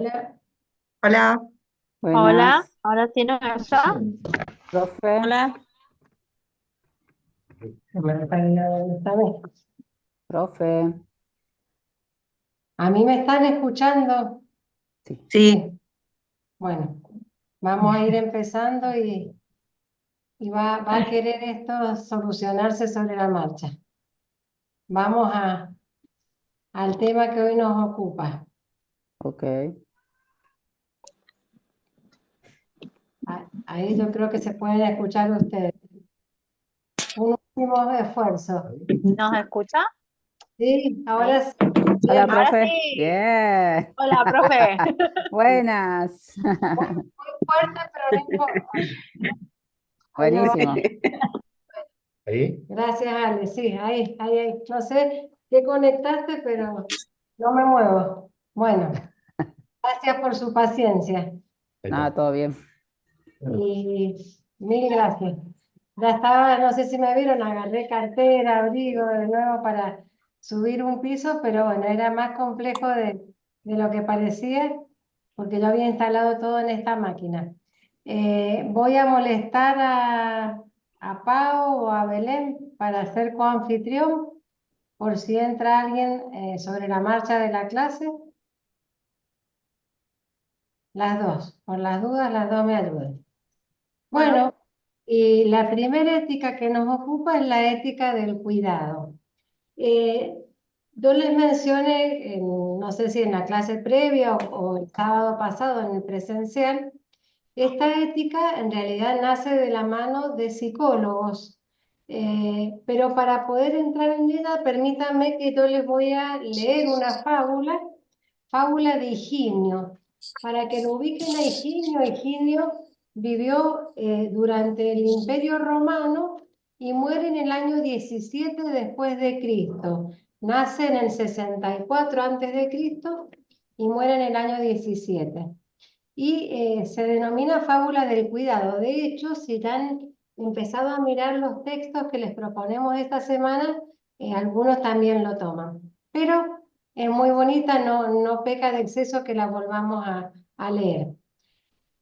Hola. Hola. Hola, Buenas, ahora sí no me está. profe, Hola. Me ha salido esta vez. profe. ¿A mí me están escuchando? Sí, Sí. Bueno, vamos a ir empezando y va a querer esto solucionarse sobre la marcha. Vamos al tema que hoy nos ocupa. ok. Ahí yo creo que se pueden escuchar ustedes. Un último esfuerzo. ¿Nos escucha? Sí, Ahí. ahora sí. Hola, Bien. Ahora profe. sí. Bien. Hola, profe. Buenas. Muy, muy fuerte, pero no importa. Ahí lo va. Buenísimo. ¿Ahí? Gracias, Ale. Sí, ahí. No sé qué conectaste, pero no me muevo. Bueno, gracias por su paciencia Nada, todo bien. y mil gracias. Ya estaba, no sé si me vieron, agarré cartera, abrigo de nuevo para subir un piso, pero bueno, era más complejo de lo que parecía, porque yo había instalado todo en esta máquina. Voy a molestar a Pau o a Belén para ser coanfitrión, por si entra alguien sobre la marcha de la clase. Las dos, por las dudas, las dos me ayudan. Bueno, Bueno, y la primera ética que nos ocupa es la ética del cuidado. Eh, yo les mencioné, no sé si en la clase previa o el sábado pasado en el presencial, esta ética en realidad nace de la mano de psicólogos, pero para poder entrar en ella, permítanme que yo les voy a leer una fábula de Higinio, para que lo ubiquen a Higinio. Higinio vivió durante el Imperio Romano y muere en el año 17 después de Cristo. Nace en el 64 antes de Cristo y muere en el año 17 y se denomina fábula del cuidado. De hecho, si ya han empezado a mirar los textos que les proponemos esta semana, algunos también lo toman. Pero es muy bonita, no peca de exceso que la volvamos a leer.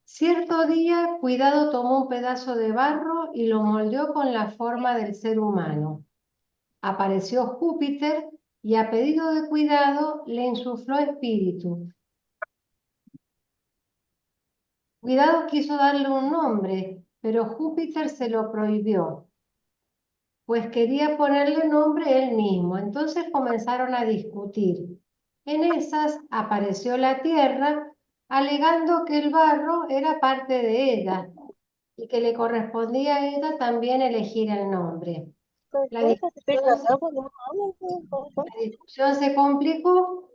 Cierto día, Cuidado tomó un pedazo de barro y lo moldeó con la forma del ser humano. Apareció Júpiter y a pedido de Cuidado le insufló espíritu. Cuidado quiso darle un nombre, pero Júpiter se lo prohibió, pues quería ponerle nombre él mismo. Entonces comenzaron a discutir. En esas apareció la Tierra, alegando que el barro era parte de ella y que le correspondía a ella también elegir el nombre. La discusión se complicó,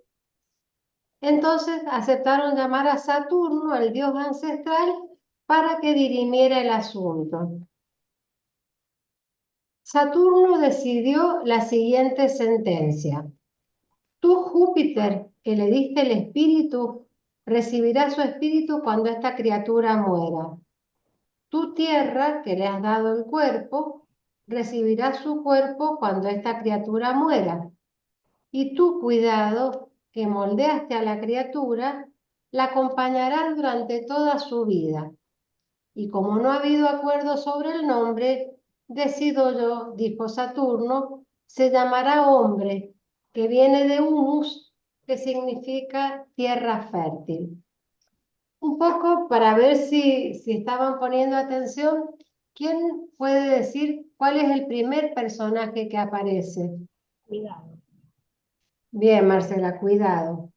entonces aceptaron llamar a Saturno, el dios ancestral, para que dirimiera el asunto. Saturno decidió la siguiente sentencia. Tú, Júpiter, que le diste el espíritu, recibirás su espíritu cuando esta criatura muera. Tú, Tierra, que le has dado el cuerpo, recibirás su cuerpo cuando esta criatura muera. Y tú, Cuidado, que moldeaste a la criatura, la acompañarás durante toda su vida. Y como no ha habido acuerdo sobre el nombre, decido yo, dijo Saturno, se llamará hombre, que viene de humus, que significa tierra fértil. Un poco para ver si estaban poniendo atención, ¿quién puede decir cuál es el primer personaje que aparece? Cuidado. Bien, Marcela, cuidado.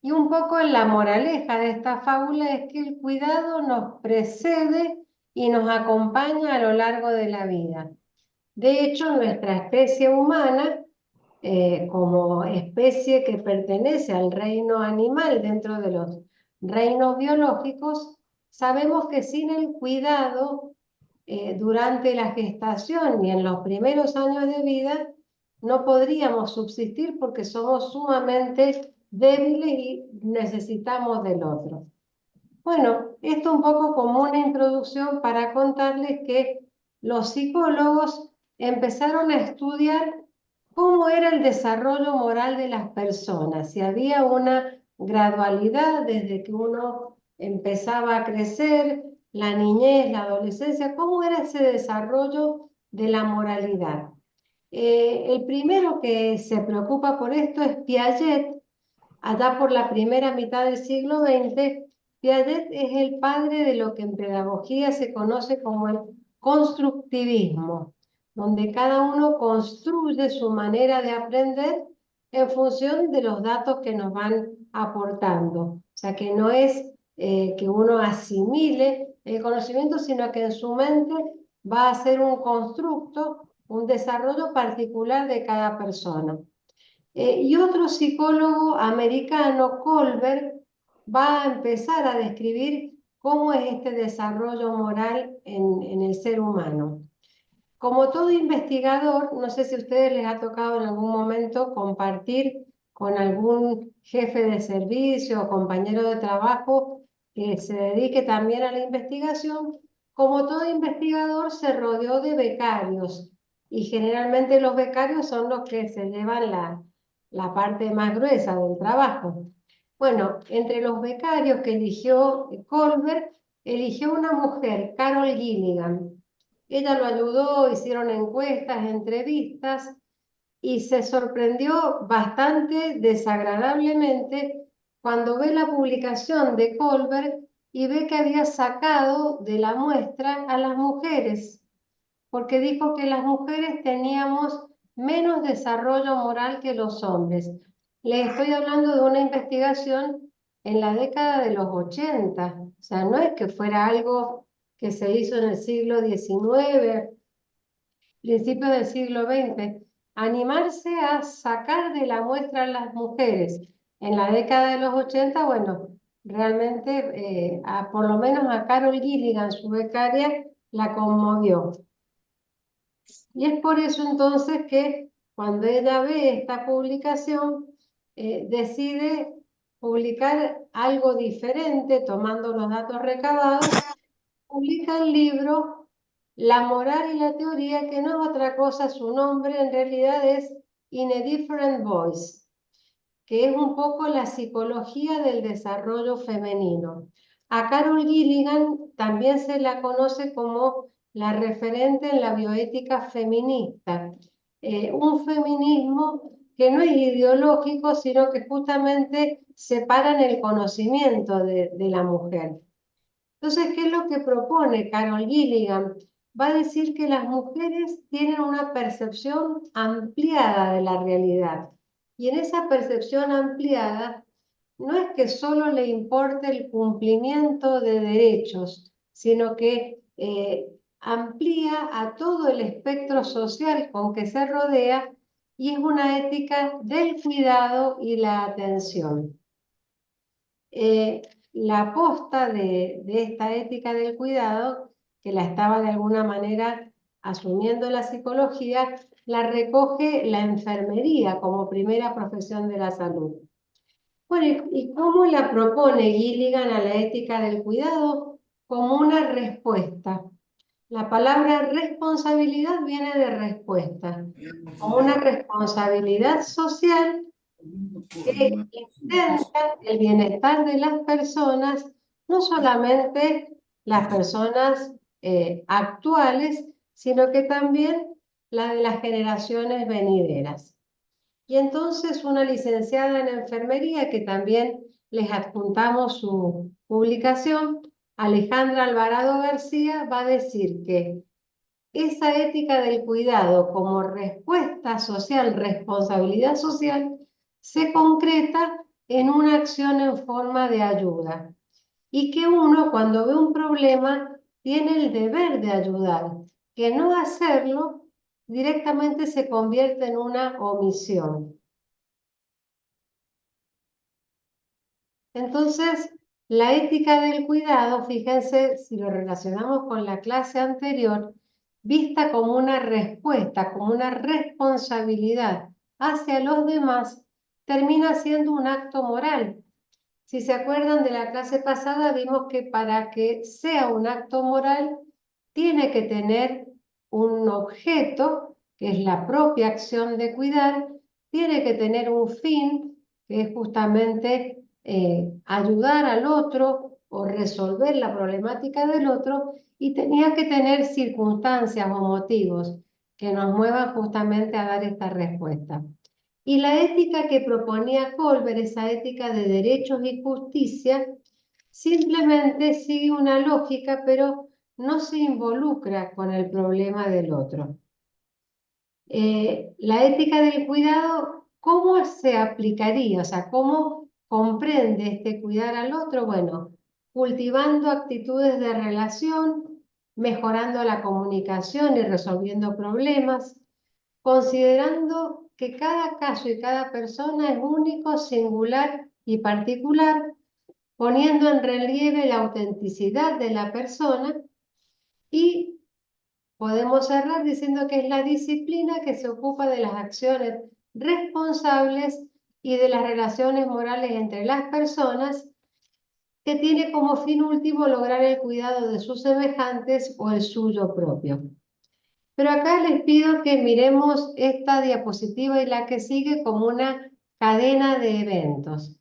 Y un poco la moraleja de esta fábula es que el cuidado nos precede y nos acompaña a lo largo de la vida. De hecho, nuestra especie humana, como especie que pertenece al reino animal dentro de los reinos biológicos, sabemos que sin el cuidado durante la gestación y en los primeros años de vida, no podríamos subsistir porque somos sumamente débiles y necesitamos del otro. Bueno, esto un poco como una introducción para contarles que los psicólogos empezaron a estudiar cómo era el desarrollo moral de las personas, si había una gradualidad desde que uno empezaba a crecer, la niñez, la adolescencia, cómo era ese desarrollo de la moralidad. El primero que se preocupa por esto es Piaget, allá por la primera mitad del siglo XX. Piaget es el padre de lo que en pedagogía se conoce como el constructivismo, donde cada uno construye su manera de aprender en función de los datos que nos van aportando. O sea, que no es que uno asimile el conocimiento, sino que en su mente va a ser un constructo, un desarrollo particular de cada persona. Y otro psicólogo americano, Kohlberg, va a empezar a describir cómo es este desarrollo moral en el ser humano. Como todo investigador, no sé si a ustedes les ha tocado en algún momento compartir con algún jefe de servicio o compañero de trabajo que se dedique también a la investigación. Como todo investigador se rodeó de becarios y generalmente los becarios son los que se llevan la parte más gruesa del trabajo. Bueno, entre los becarios que eligió Kohlberg, eligió una mujer, Carol Gilligan. Ella lo ayudó, hicieron encuestas, entrevistas y se sorprendió bastante desagradablemente cuando ve la publicación de Kohlberg y ve que había sacado de la muestra a las mujeres, porque dijo que las mujeres teníamos menos desarrollo moral que los hombres. Les estoy hablando de una investigación en la década de los 80, o sea, no es que fuera algo que se hizo en el siglo XIX, principios del siglo XX. Animarse a sacar de la muestra a las mujeres en la década de los 80, bueno, realmente por lo menos a Carol Gilligan, su becaria, la conmovió. Y es por eso entonces que cuando ella ve esta publicación, decide publicar algo diferente, tomando los datos recabados, publica el libro La moral y la teoría, que no es otra cosa, su nombre en realidad es In a Different Voice, que es un poco la psicología del desarrollo femenino. A Carol Gilligan también se la conoce como la referente en la bioética feminista, un feminismo que no es ideológico, sino que justamente separa en el conocimiento de la mujer. Entonces, ¿qué es lo que propone Carol Gilligan? Va a decir que las mujeres tienen una percepción ampliada de la realidad. Y en esa percepción ampliada, no es que solo le importe el cumplimiento de derechos, sino que amplía a todo el espectro social con que se rodea y es una ética del cuidado y la atención. La aposta de esta ética del cuidado, que la estaba de alguna manera asumiendo la psicología, la recoge la enfermería como primera profesión de la salud. Bueno, ¿y cómo la propone Gilligan a la ética del cuidado? Como una respuesta. La palabra responsabilidad viene de respuesta, como una responsabilidad social que intenta el bienestar de las personas, no solamente las personas actuales, sino que también la de las generaciones venideras. Y entonces una licenciada en enfermería, que también les adjuntamos su publicación, Alejandra Alvarado García, va a decir que esa ética del cuidado como respuesta social, responsabilidad social, se concreta en una acción en forma de ayuda. Y que uno, cuando ve un problema, tiene el deber de ayudar, que no hacerlo directamente se convierte en una omisión. Entonces, la ética del cuidado, fíjense, si lo relacionamos con la clase anterior, vista como una respuesta, como una responsabilidad hacia los demás, termina siendo un acto moral. Si se acuerdan de la clase pasada, vimos que para que sea un acto moral, tiene que tener un objeto, que es la propia acción de cuidar, tiene que tener un fin, que es justamente ayudar al otro o resolver la problemática del otro, y tenía que tener circunstancias o motivos que nos muevan justamente a dar esta respuesta. Y la ética que proponía Colbert, esa ética de derechos y justicia, simplemente sigue una lógica, pero no se involucra con el problema del otro. La ética del cuidado, ¿cómo se aplicaría? O sea, ¿cómo comprende este cuidar al otro? Bueno, cultivando actitudes de relación, mejorando la comunicación y resolviendo problemas, considerando que cada caso y cada persona es único, singular y particular, poniendo en relieve la autenticidad de la persona, y podemos cerrar diciendo que es la disciplina que se ocupa de las acciones responsables y de las relaciones morales entre las personas, que tiene como fin último lograr el cuidado de sus semejantes o el suyo propio. Pero acá les pido que miremos esta diapositiva y la que sigue como una cadena de eventos.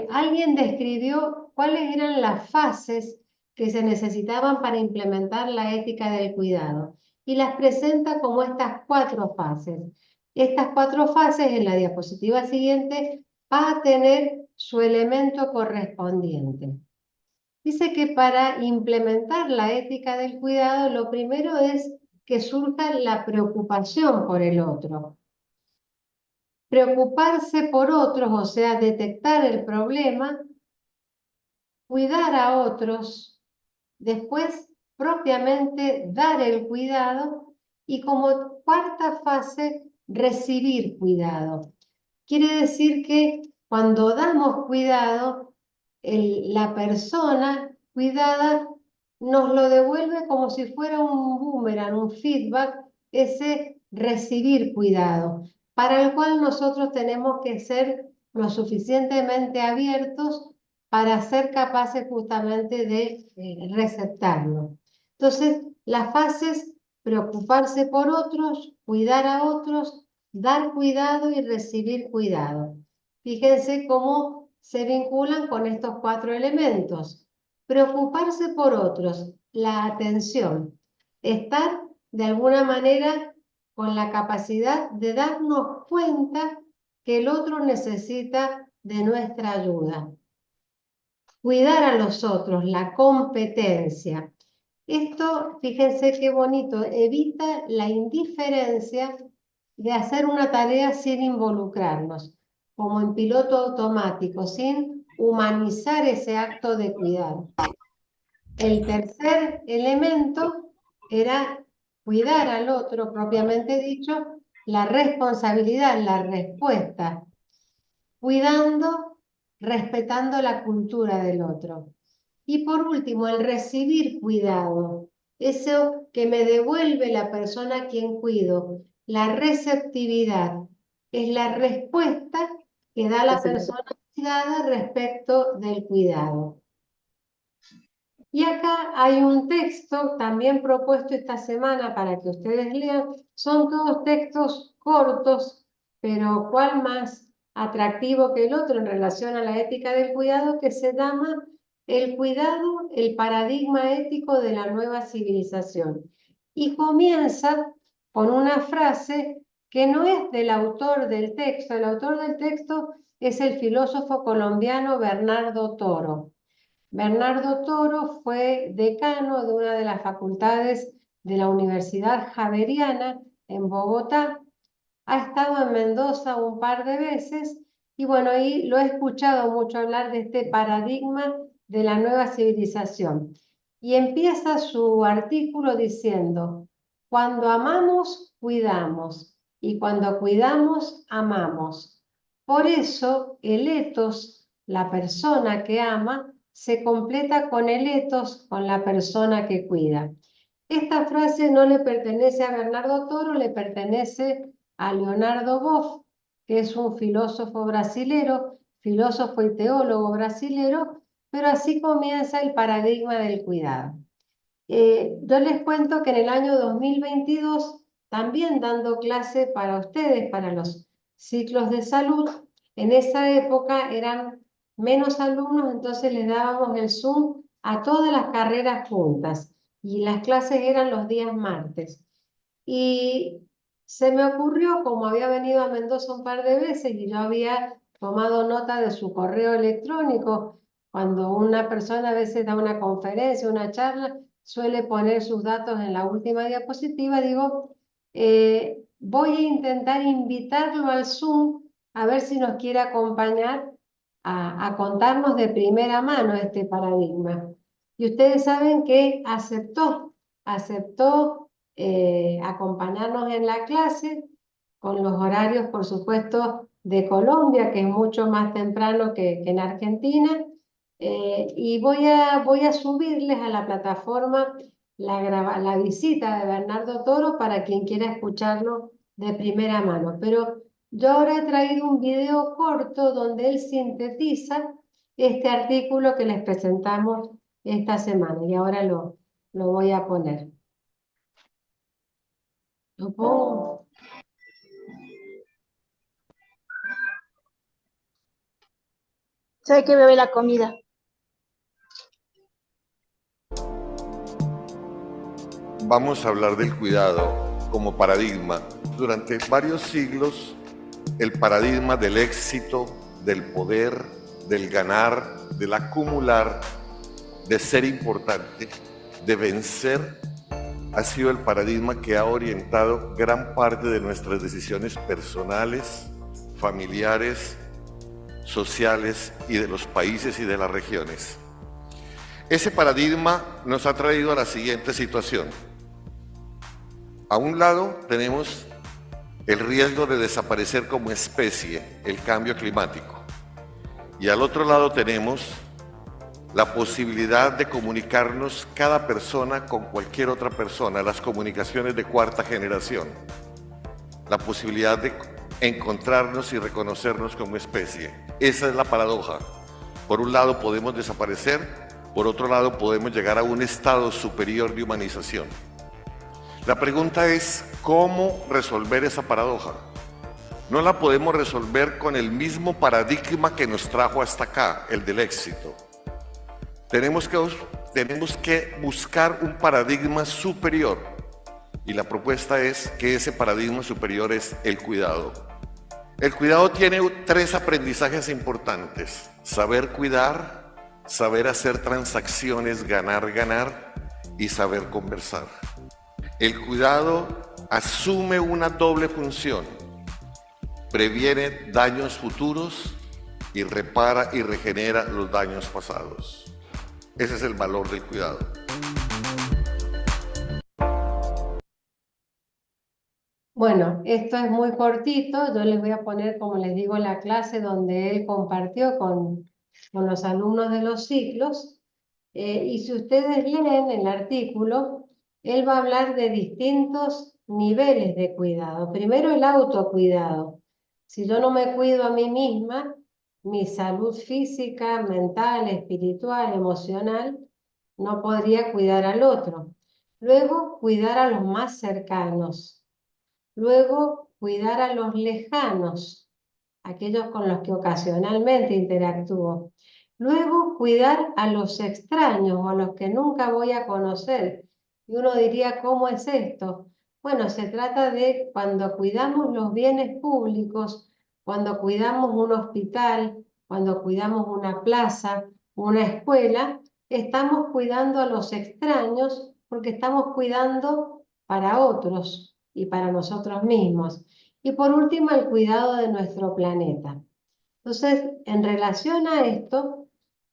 Alguien describió cuáles eran las fases que se necesitaban para implementar la ética del cuidado y las presenta como estas 4 fases. Estas 4 fases en la diapositiva siguiente va a tener su elemento correspondiente. Dice que para implementar la ética del cuidado, lo primero es que surja la preocupación por el otro. Preocuparse por otros, o sea, detectar el problema, cuidar a otros, después propiamente dar el cuidado, y como 4ª fase, recibir cuidado. Quiere decir que cuando damos cuidado, la persona cuidada nos lo devuelve como si fuera un boomerang, un feedback, ese recibir cuidado, para el cual nosotros tenemos que ser lo suficientemente abiertos para ser capaces justamente de receptarlo. Entonces, las fases: preocuparse por otros, cuidar a otros, dar cuidado y recibir cuidado. Fíjense cómo se vinculan con estos 4 elementos. Preocuparse por otros, la atención. Estar de alguna manera con la capacidad de darnos cuenta que el otro necesita de nuestra ayuda. Cuidar a los otros, la competencia. Esto, fíjense qué bonito, evita la indiferencia de hacer una tarea sin involucrarnos, como en piloto automático, sin humanizar ese acto de cuidar. El tercer elemento era cuidar al otro, propiamente dicho, la responsabilidad, la respuesta, cuidando, respetando la cultura del otro. Y por último, el recibir cuidado, eso que me devuelve la persona a quien cuido, la receptividad, es la respuesta que da la persona cuidada respecto del cuidado. Y acá hay un texto también propuesto esta semana para que ustedes lean. Son todos textos cortos, pero cuál más atractivo que el otro en relación a la ética del cuidado, que se llama El cuidado, el paradigma ético de la nueva civilización. Y comienza con una frase que no es del autor del texto. El autor del texto es el filósofo colombiano Bernardo Toro. Bernardo Toro fue decano de una de las facultades de la Universidad Javeriana en Bogotá. Ha estado en Mendoza un par de veces y bueno, ahí lo he escuchado mucho hablar de este paradigma de la nueva civilización. Y empieza su artículo diciendo: cuando amamos, cuidamos, y cuando cuidamos, amamos. Por eso, el ethos, la persona que ama, se completa con el ethos, con la persona que cuida. Esta frase no le pertenece a Bernardo Toro, le pertenece a Leonardo Boff, que es un filósofo brasilero, filósofo y teólogo brasilero, pero así comienza el paradigma del cuidado. Yo les cuento que en el año 2022, también dando clase para ustedes, para los ciclos de salud, en esa época eran menos alumnos, entonces les dábamos el Zoom a todas las carreras juntas y las clases eran los días martes. Y se me ocurrió, como había venido a Mendoza un par de veces y yo había tomado nota de su correo electrónico, cuando una persona a veces da una conferencia, una charla, suele poner sus datos en la última diapositiva, digo, voy a intentar invitarlo al Zoom a ver si nos quiere acompañar a contarnos de primera mano este paradigma. Y ustedes saben que aceptó acompañarnos en la clase con los horarios, por supuesto, de Colombia, que es mucho más temprano que en Argentina. Y voy a subirles a la plataforma la visita de Bernardo Toro para quien quiera escucharlo de primera mano. Pero yo ahora he traído un video corto donde él sintetiza este artículo que les presentamos esta semana y ahora lo voy a poner. Lo pongo. ¿Sabe qué bebe la comida? Vamos a hablar del cuidado como paradigma. Durante varios siglos, el paradigma del éxito, del poder, del ganar, del acumular, de ser importante, de vencer, ha sido el paradigma que ha orientado gran parte de nuestras decisiones personales, familiares, sociales y de los países y de las regiones. Ese paradigma nos ha traído a la siguiente situación. A un lado tenemos el riesgo de desaparecer como especie, el cambio climático. Y al otro lado tenemos la posibilidad de comunicarnos cada persona con cualquier otra persona, las comunicaciones de cuarta generación. La posibilidad de encontrarnos y reconocernos como especie. Esa es la paradoja. Por un lado podemos desaparecer, por otro lado podemos llegar a un estado superior de humanización. La pregunta es, ¿cómo resolver esa paradoja? No la podemos resolver con el mismo paradigma que nos trajo hasta acá, el del éxito. Tenemos que buscar un paradigma superior y la propuesta es que ese paradigma superior es el cuidado. El cuidado tiene 3 aprendizajes importantes: saber cuidar, saber hacer transacciones, ganar y saber conversar. El cuidado asume una doble función: previene daños futuros y repara y regenera los daños pasados. Ese es el valor del cuidado. Bueno, esto es muy cortito, yo les voy a poner, como les digo, la clase donde él compartió con los alumnos de los ciclos, y si ustedes leen el artículo, él va a hablar de distintos niveles de cuidado. Primero el autocuidado. Si yo no me cuido a mí misma, mi salud física, mental, espiritual, emocional, no podría cuidar al otro. Luego, cuidar a los más cercanos. Luego, cuidar a los lejanos, aquellos con los que ocasionalmente interactúo. Luego, cuidar a los extraños o a los que nunca voy a conocer. Y uno diría, ¿cómo es esto? Bueno, se trata de cuando cuidamos los bienes públicos, cuando cuidamos un hospital, cuando cuidamos una plaza, una escuela, estamos cuidando a los extraños porque estamos cuidando para otros y para nosotros mismos. Y por último, el cuidado de nuestro planeta. Entonces, en relación a esto,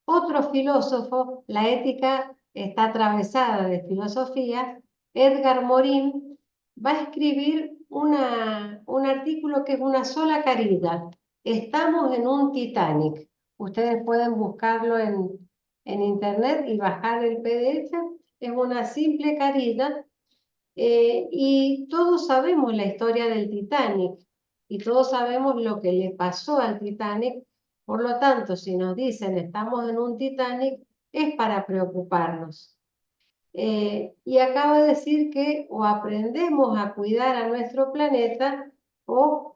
otro filósofo, la ética está atravesada de filosofía, Edgar Morin, va a escribir un artículo que es una sola carita. Estamos en un Titanic. Ustedes pueden buscarlo en internet y bajar el PDF. Es una simple carita. Y todos sabemos la historia del Titanic y todos sabemos lo que le pasó al Titanic. Por lo tanto, si nos dicen estamos en un Titanic, es para preocuparnos. Y acaba de decir que o aprendemos a cuidar a nuestro planeta o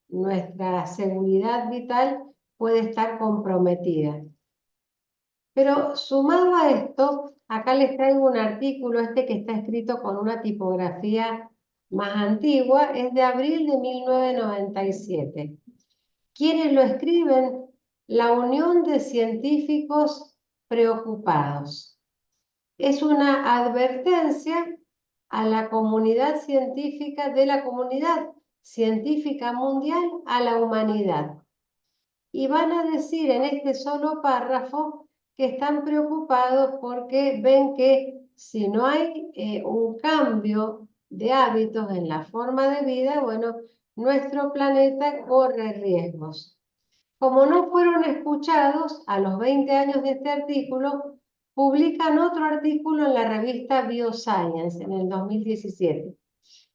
nuestra seguridad vital puede estar comprometida. Pero sumado a esto, acá les traigo un artículo, que está escrito con una tipografía más antigua, es de abril de 1997. ¿Quiénes lo escriben? La Unión de Científicos Preocupados. Es una advertencia a la comunidad científica, de la comunidad científica mundial a la humanidad. Y van a decir en este solo párrafo que están preocupados porque ven que si no hay un cambio de hábitos en la forma de vida, bueno, nuestro planeta corre riesgos. Como no fueron escuchados, a los 20 años de este artículo, publican otro artículo en la revista Bioscience en el 2017.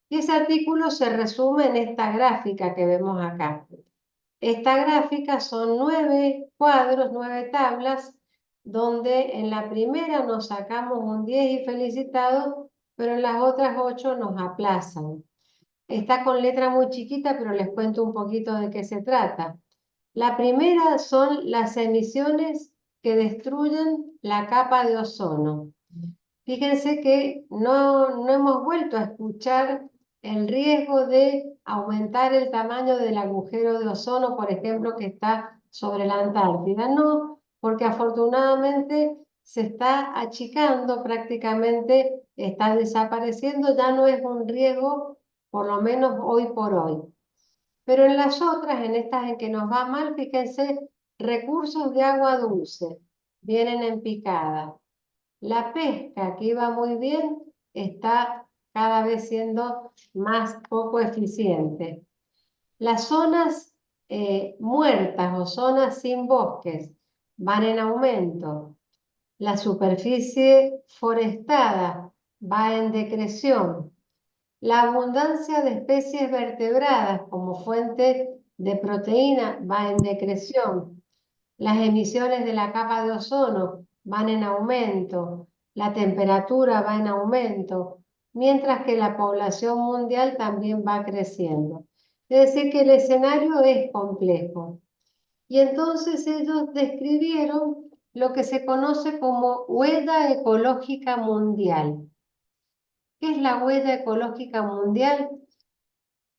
Y ese artículo se resume en esta gráfica que vemos acá. Esta gráfica son 9 cuadros, 9 tablas, donde en la primera nos sacamos un 10 y felicitados, pero en las otras 8 nos aplazan. Está con letra muy chiquita, pero les cuento un poquito de qué se trata. La primera son las emisiones que destruyen la capa de ozono. Fíjense que no hemos vuelto a escuchar el riesgo de aumentar el tamaño del agujero de ozono, por ejemplo, que está sobre la Antártida. No, porque afortunadamente se está achicando, prácticamente está desapareciendo, ya no es un riesgo, por lo menos hoy por hoy. Pero en las otras, en estas en que nos va mal, fíjense, recursos de agua dulce vienen en picada. La pesca, que iba muy bien, está cada vez siendo más poco eficiente. Las zonas muertas o zonas sin bosques van en aumento. La superficie forestada va en decreción. La abundancia de especies vertebradas como fuente de proteína va en decreción. Las emisiones de la capa de ozono van en aumento. La temperatura va en aumento, mientras que la población mundial también va creciendo. Es decir, que el escenario es complejo. Y entonces ellos describieron lo que se conoce como huella ecológica mundial. ¿Qué es la huella ecológica mundial?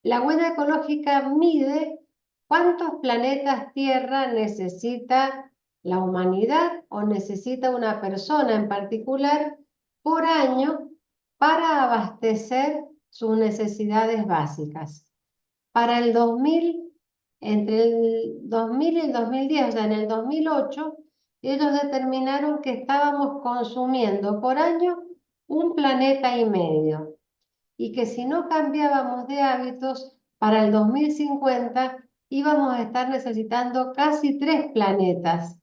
La huella ecológica mide cuántos planetas Tierra necesita la humanidad o necesita una persona en particular por año para abastecer sus necesidades básicas. Para el 2000, entre el 2000 y el 2010, o sea, en el 2008, ellos determinaron que estábamos consumiendo por año 1,5 planetas y que si no cambiábamos de hábitos, para el 2050 íbamos a estar necesitando casi 3 planetas.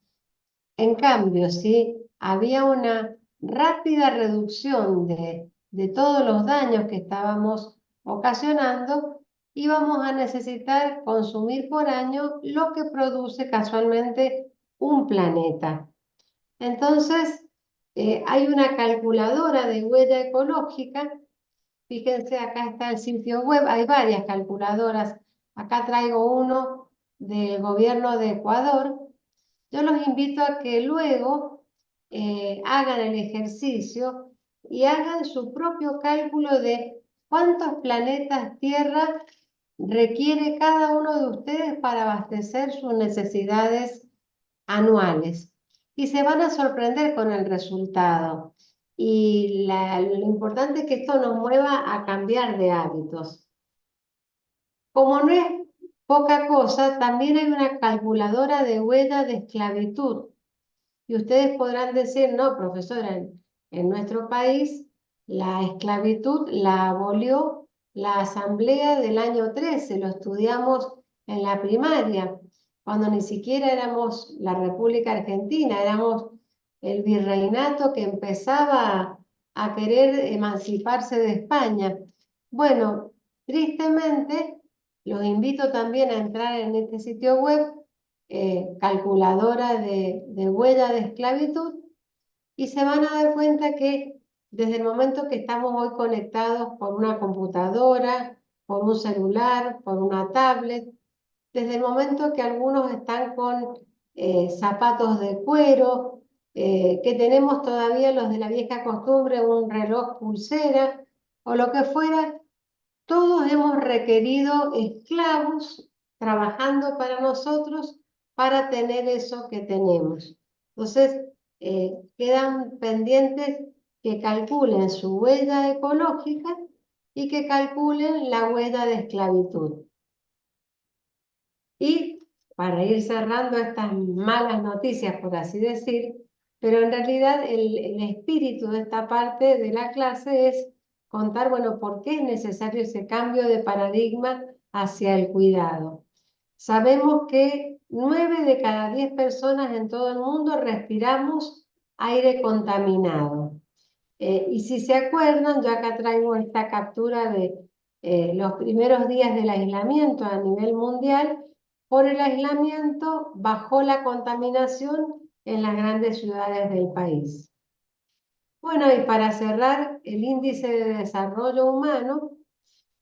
En cambio, si había una rápida reducción de todos los daños que estábamos ocasionando, íbamos a necesitar consumir por año lo que produce casualmente 1 planeta. Entonces, hay una calculadora de huella ecológica. Fíjense, acá está el sitio web, hay varias calculadoras. Acá traigo uno del gobierno de Ecuador. Yo los invito a que luego hagan el ejercicio y hagan su propio cálculo de cuántos planetas Tierra requiere cada uno de ustedes para abastecer sus necesidades anuales. Y se van a sorprender con el resultado. Y lo importante es que esto nos mueva a cambiar de hábitos. Como no es poca cosa, también hay una calculadora de huella de esclavitud. Y ustedes podrán decir, no, profesora, en nuestro país la esclavitud la abolió la Asamblea del año 13, lo estudiamos en la primaria, cuando ni siquiera éramos la República Argentina, éramos el virreinato que empezaba a querer emanciparse de España. Bueno, tristemente, los invito también a entrar en este sitio web, calculadora de huella de esclavitud, y se van a dar cuenta que desde el momento que estamos hoy conectados por una computadora, por un celular, por una tablet, desde el momento que algunos están con zapatos de cuero, que tenemos todavía los de la vieja costumbre, un reloj pulsera o lo que fuera, todos hemos requerido esclavos trabajando para nosotros para tener eso que tenemos. Entonces, quedan pendientes que calculen su huella ecológica y que calculen la huella de esclavitud. Y para ir cerrando estas malas noticias, por así decir, pero en realidad el espíritu de esta parte de la clase es contar, bueno, por qué es necesario ese cambio de paradigma hacia el cuidado. Sabemos que 9 de cada 10 personas en todo el mundo respiramos aire contaminado. Y si se acuerdan, yo acá traigo esta captura de los primeros días del aislamiento a nivel mundial. Por el aislamiento bajó la contaminación en las grandes ciudades del país. Bueno, y para cerrar, el índice de desarrollo humano,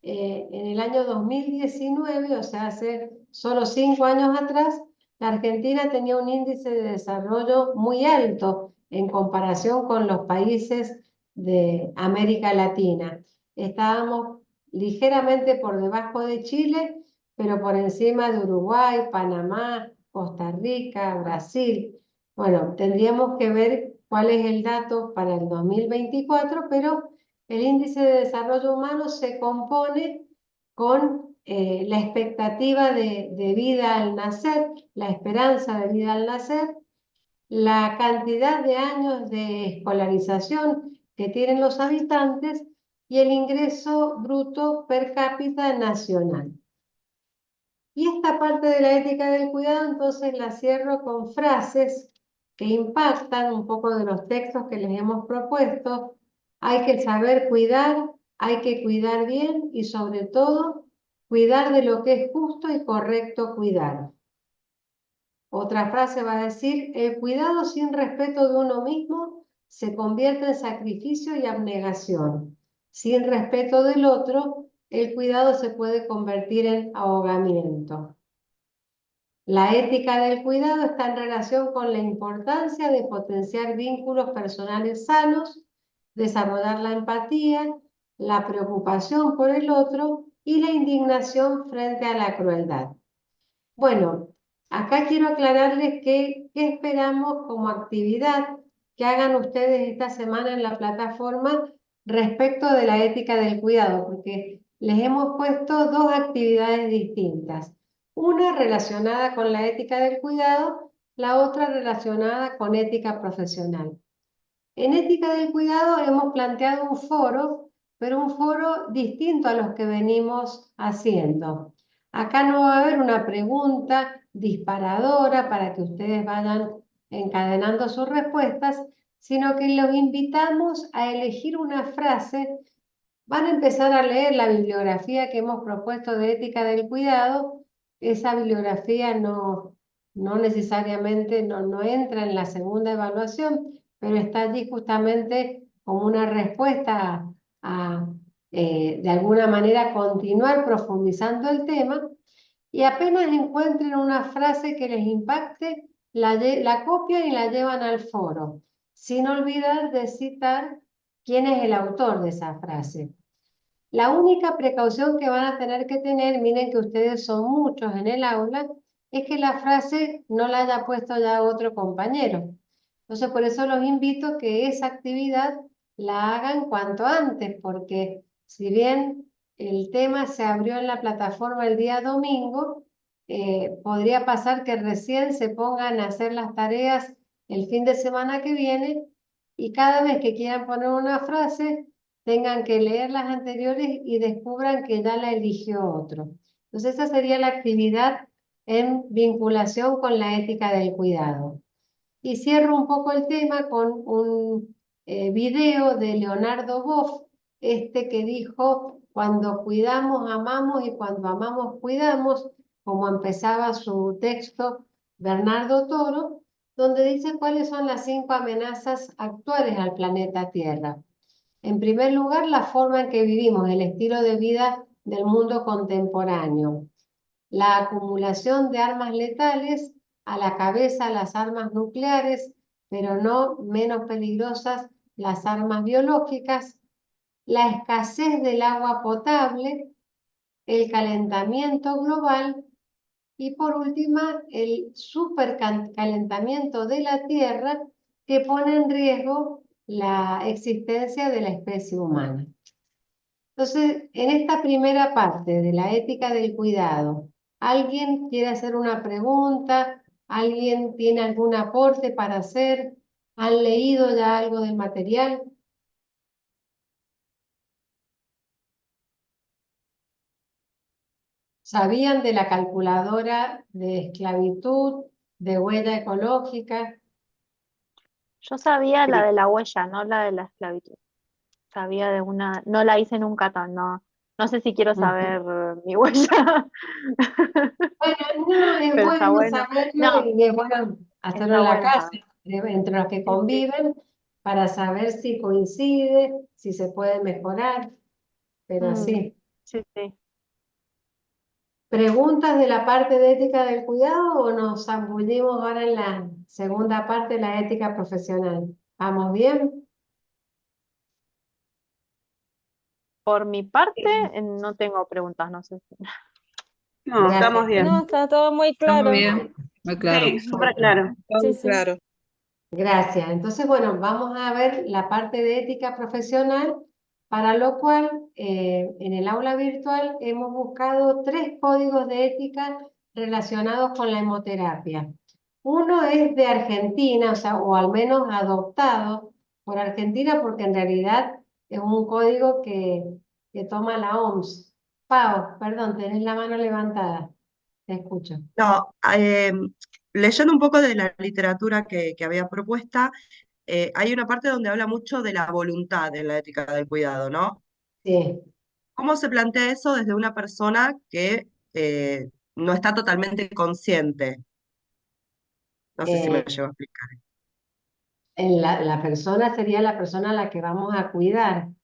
en el año 2019, o sea, hace solo 5 años atrás, la Argentina tenía un índice de desarrollo muy alto en comparación con los países de América Latina. Estábamos ligeramente por debajo de Chile, pero por encima de Uruguay, Panamá, Costa Rica, Brasil. Bueno, tendríamos que ver cuál es el dato para el 2024, pero el índice de desarrollo humano se compone con la expectativa de vida al nacer, la esperanza de vida al nacer, la cantidad de años de escolarización que tienen los habitantes y el ingreso bruto per cápita nacional. Y esta parte de la ética del cuidado, entonces la cierro con frases que impactan un poco de los textos que les hemos propuesto. Hay que saber cuidar, hay que cuidar bien y sobre todo cuidar de lo que es justo y correcto cuidar. Otra frase va a decir, el cuidado sin respeto de uno mismo se convierte en sacrificio y abnegación. Sin respeto del otro, el cuidado se puede convertir en ahogamiento. La ética del cuidado está en relación con la importancia de potenciar vínculos personales sanos, desarrollar la empatía, la preocupación por el otro y la indignación frente a la crueldad. Bueno, acá quiero aclararles qué esperamos como actividad que hagan ustedes esta semana en la plataforma respecto de la ética del cuidado, porque les hemos puesto 2 actividades distintas. Una relacionada con la ética del cuidado, la otra relacionada con ética profesional. En ética del cuidado hemos planteado un foro, pero un foro distinto a los que venimos haciendo. Acá no va a haber una pregunta disparadora para que ustedes vayan encadenando sus respuestas, sino que los invitamos a elegir una frase. Van a empezar a leer la bibliografía que hemos propuesto de ética del cuidado. Esa bibliografía no necesariamente no entra en la segunda evaluación, pero está allí justamente como una respuesta a de alguna manera, continuar profundizando el tema, y apenas encuentren una frase que les impacte, la copian y la llevan al foro, sin olvidar de citar quién es el autor de esa frase. La única precaución que van a tener que tener, miren que ustedes son muchos en el aula, es que la frase no la haya puesto ya otro compañero. Entonces, por eso los invito a que esa actividad la hagan cuanto antes, porque si bien el tema se abrió en la plataforma el día domingo, podría pasar que recién se pongan a hacer las tareas el fin de semana que viene y cada vez que quieran poner una frase, tengan que leer las anteriores y descubran que ya la eligió otro. Entonces, esa sería la actividad en vinculación con la ética del cuidado. Y cierro un poco el tema con un video de Leonardo Boff, que dijo, cuando cuidamos, amamos, y cuando amamos, cuidamos, como empezaba su texto Bernardo Toro, donde dice cuáles son las 5 amenazas actuales al planeta Tierra. En primer lugar, la forma en que vivimos, el estilo de vida del mundo contemporáneo. la acumulación de armas letales, a la cabeza las armas nucleares, pero no menos peligrosas las armas biológicas, la escasez del agua potable, el calentamiento global y por último el supercalentamiento de la Tierra que pone en riesgo la existencia de la especie humana. Entonces, en esta primera parte de la ética del cuidado, ¿alguien quiere hacer una pregunta? ¿Alguien tiene algún aporte para hacer? ¿Han leído ya algo del material? ¿Sabían de la calculadora de esclavitud, de huella ecológica? Yo sabía la de la huella, no la de la esclavitud. Sabía de una, no la hice nunca tan, no. No sé si quiero saber mi huella. Bueno, no, es Pero está bueno bueno. saberlo No, y es bueno hacerlo está en la bueno casa, saber. entre los que Sí, sí. conviven, para saber si coincide, si se puede mejorar, pero sí. Sí, sí. ¿Preguntas de la parte de ética del cuidado o nos zambullimos ahora en la segunda parte, la ética profesional? ¿Vamos bien? Por mi parte, no tengo preguntas, no sé si. No, Gracias. estamos bien. No, está todo muy Estamos claro. bien, muy claro. Sí, súper claro. Sí, sí. Claro. Gracias. Entonces, bueno, vamos a ver la parte de ética profesional, para lo cual en el aula virtual hemos buscado 3 códigos de ética relacionados con la hemoterapia. Uno es de Argentina, o sea, o al menos adoptado por Argentina, porque en realidad es un código que toma la OMS. Pau, perdón, tenés la mano levantada. Te escucho. No, leyendo un poco de la literatura que había propuesta, hay una parte donde habla mucho de la voluntad en la ética del cuidado, ¿no? Sí. ¿Cómo se plantea eso desde una persona que no está totalmente consciente? No sé si me Eh, llevo a explicar. la persona sería la persona a la que vamos a cuidar. Bueno,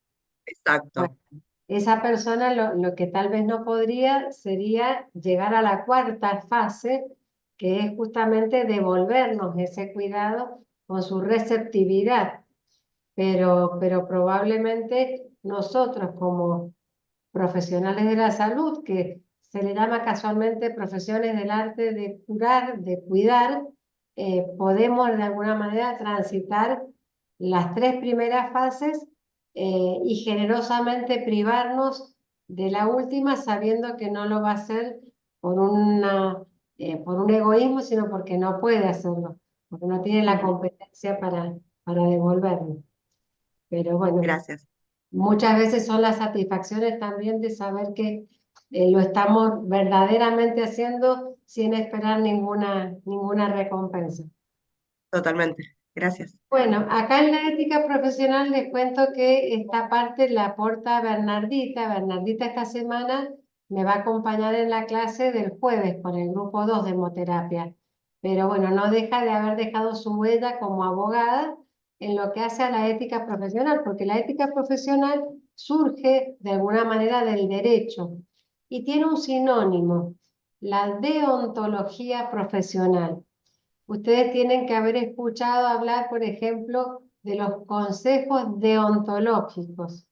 Exacto. esa persona lo que tal vez no podría sería llegar a la cuarta fase, que es justamente devolvernos ese cuidado con su receptividad. Pero probablemente nosotros como profesionales de la salud, que se le llama casualmente profesiones del arte de curar, de cuidar, podemos de alguna manera transitar las 3 primeras fases y generosamente privarnos de la última, sabiendo que no lo va a hacer por por un egoísmo, sino porque no puede hacerlo, porque no tiene la Ujú. competencia para devolverlo. Pero bueno, Gracias. muchas veces son las satisfacciones también de saber que lo estamos verdaderamente haciendo sin esperar ninguna recompensa. Totalmente. Gracias. Bueno, acá en la ética profesional les cuento que esta parte la aporta Bernardita. Bernardita esta semana me va a acompañar en la clase del jueves con el grupo 2 de hemoterapia. Pero bueno, no deja de haber dejado su huella como abogada en lo que hace a la ética profesional, porque la ética profesional surge de alguna manera del derecho y tiene un sinónimo, la deontología profesional. Ustedes tienen que haber escuchado hablar, por ejemplo, de los consejos deontológicos.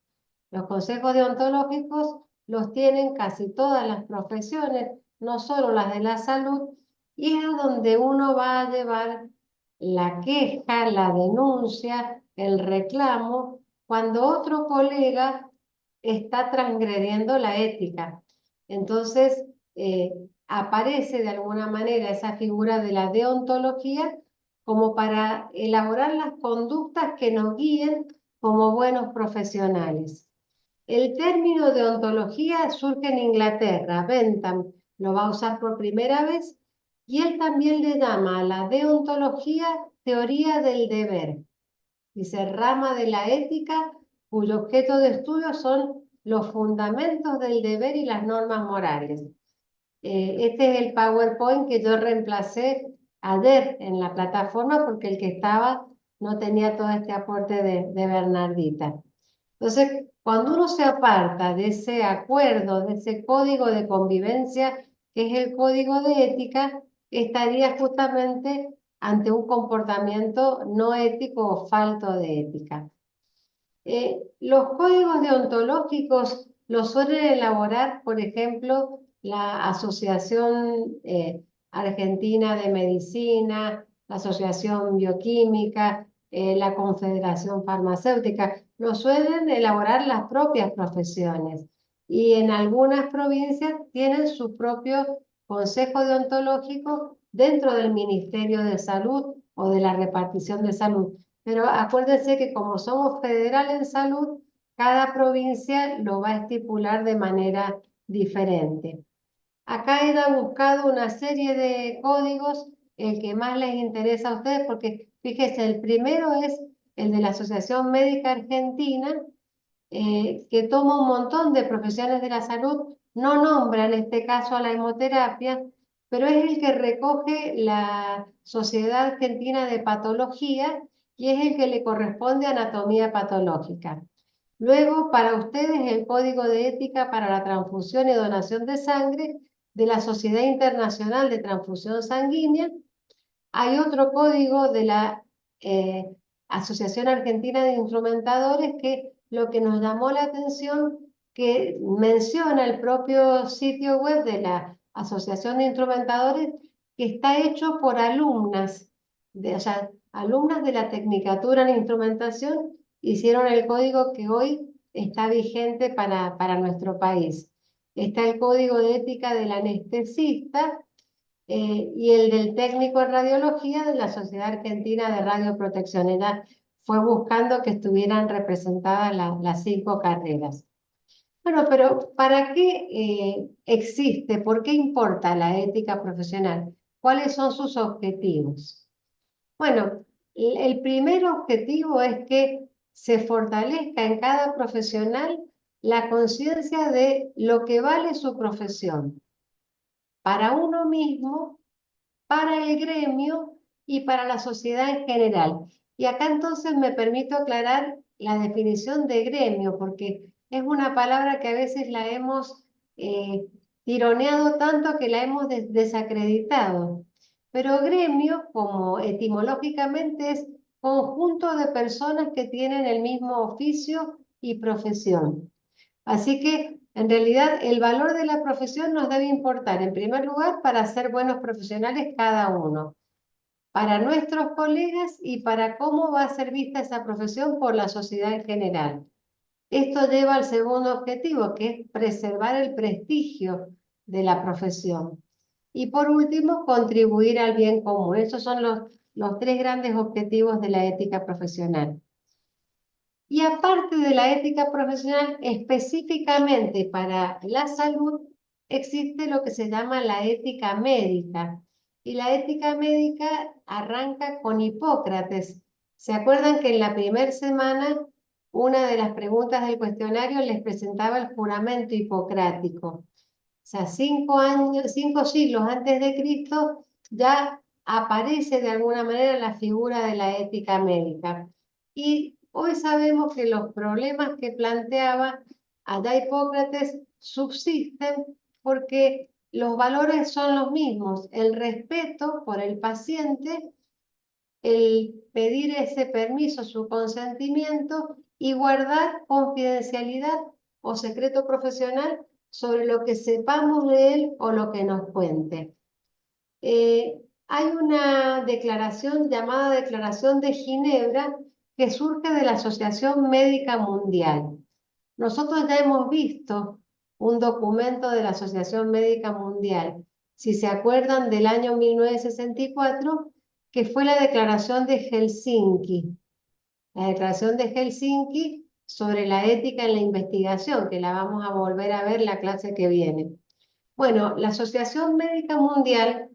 Los consejos deontológicos los tienen casi todas las profesiones, no solo las de la salud, y es a donde uno va a llevar la queja, la denuncia, el reclamo, cuando otro colega está transgrediendo la ética. Entonces, aparece de alguna manera esa figura de la deontología como para elaborar las conductas que nos guíen como buenos profesionales. El término deontología surge en Inglaterra, Bentham lo va a usar por primera vez y él también le llama a la deontología teoría del deber. Dice rama de la ética cuyo objeto de estudio son los fundamentos del deber y las normas morales. Este es el PowerPoint que yo reemplacé ayer en la plataforma porque el que estaba no tenía todo este aporte de Bernardita. Entonces, cuando uno se aparta de ese acuerdo, de ese código de convivencia que es el código de ética, estaría justamente ante un comportamiento no ético o falto de ética. Los códigos deontológicos los suelen elaborar, por ejemplo, la Asociación Argentina de Medicina, la Asociación Bioquímica, la Confederación Farmacéutica. Los suelen elaborar las propias profesiones y en algunas provincias tienen su propio consejo deontológico dentro del Ministerio de Salud o de la repartición de salud. Pero acuérdense que como somos federal en salud, cada provincia lo va a estipular de manera diferente. Acá he buscado una serie de códigos, el que más les interesa a ustedes, porque fíjense, el primero es el de la Asociación Médica Argentina, que toma un montón de profesiones de la salud, no nombra en este caso a la hemoterapia, pero es el que recoge la Sociedad Argentina de Patología y es el que le corresponde a anatomía patológica. Luego, para ustedes, el Código de Ética para la Transfusión y Donación de Sangre de la Sociedad Internacional de Transfusión Sanguínea. Hay otro código de la Asociación Argentina de Instrumentadores que lo que nos llamó la atención que menciona el propio sitio web de la Asociación de Instrumentadores que está hecho por alumnas, o sea, alumnas de la Tecnicatura en Instrumentación hicieron el código que hoy está vigente para nuestro país. Está el código de ética del anestesista y el del técnico en radiología de la Sociedad Argentina de Radioprotección. Ella fue buscando que estuvieran representadas las 5 carreras. Bueno, pero ¿para qué existe? ¿Por qué importa la ética profesional? ¿Cuáles son sus objetivos? Bueno, el primer objetivo es que se fortalezca en cada profesional la conciencia de lo que vale su profesión para uno mismo, para el gremio y para la sociedad en general. Y acá entonces me permito aclarar la definición de gremio, porque es una palabra que a veces la hemos tironeado tanto que la hemos desacreditado. Pero gremio, como etimológicamente, es conjunto de personas que tienen el mismo oficio y profesión. Así que, en realidad, el valor de la profesión nos debe importar, en primer lugar, para ser buenos profesionales cada uno, para nuestros colegas y para cómo va a ser vista esa profesión por la sociedad en general. Esto lleva al segundo objetivo, que es preservar el prestigio de la profesión. Y por último, contribuir al bien común. Esos son los 3 grandes objetivos de la ética profesional. Y aparte de la ética profesional, específicamente para la salud, existe lo que se llama la ética médica. Y la ética médica arranca con Hipócrates. ¿Se acuerdan que en la primera semana una de las preguntas del cuestionario les presentaba el juramento hipocrático? O sea, 5 siglos antes de Cristo ya aparece de alguna manera la figura de la ética médica. Y hoy sabemos que los problemas que planteaba allá Hipócrates subsisten porque los valores son los mismos, el respeto por el paciente, el pedir ese permiso, su consentimiento y guardar confidencialidad o secreto profesional sobre lo que sepamos de él o lo que nos cuente. Hay una declaración llamada Declaración de Ginebra que surge de la Asociación Médica Mundial. Nosotros ya hemos visto un documento de la Asociación Médica Mundial, si se acuerdan del año 1964, que fue la Declaración de Helsinki. La Declaración de Helsinki sobre la ética en la investigación, que la vamos a volver a ver la clase que viene. Bueno, la Asociación Médica Mundial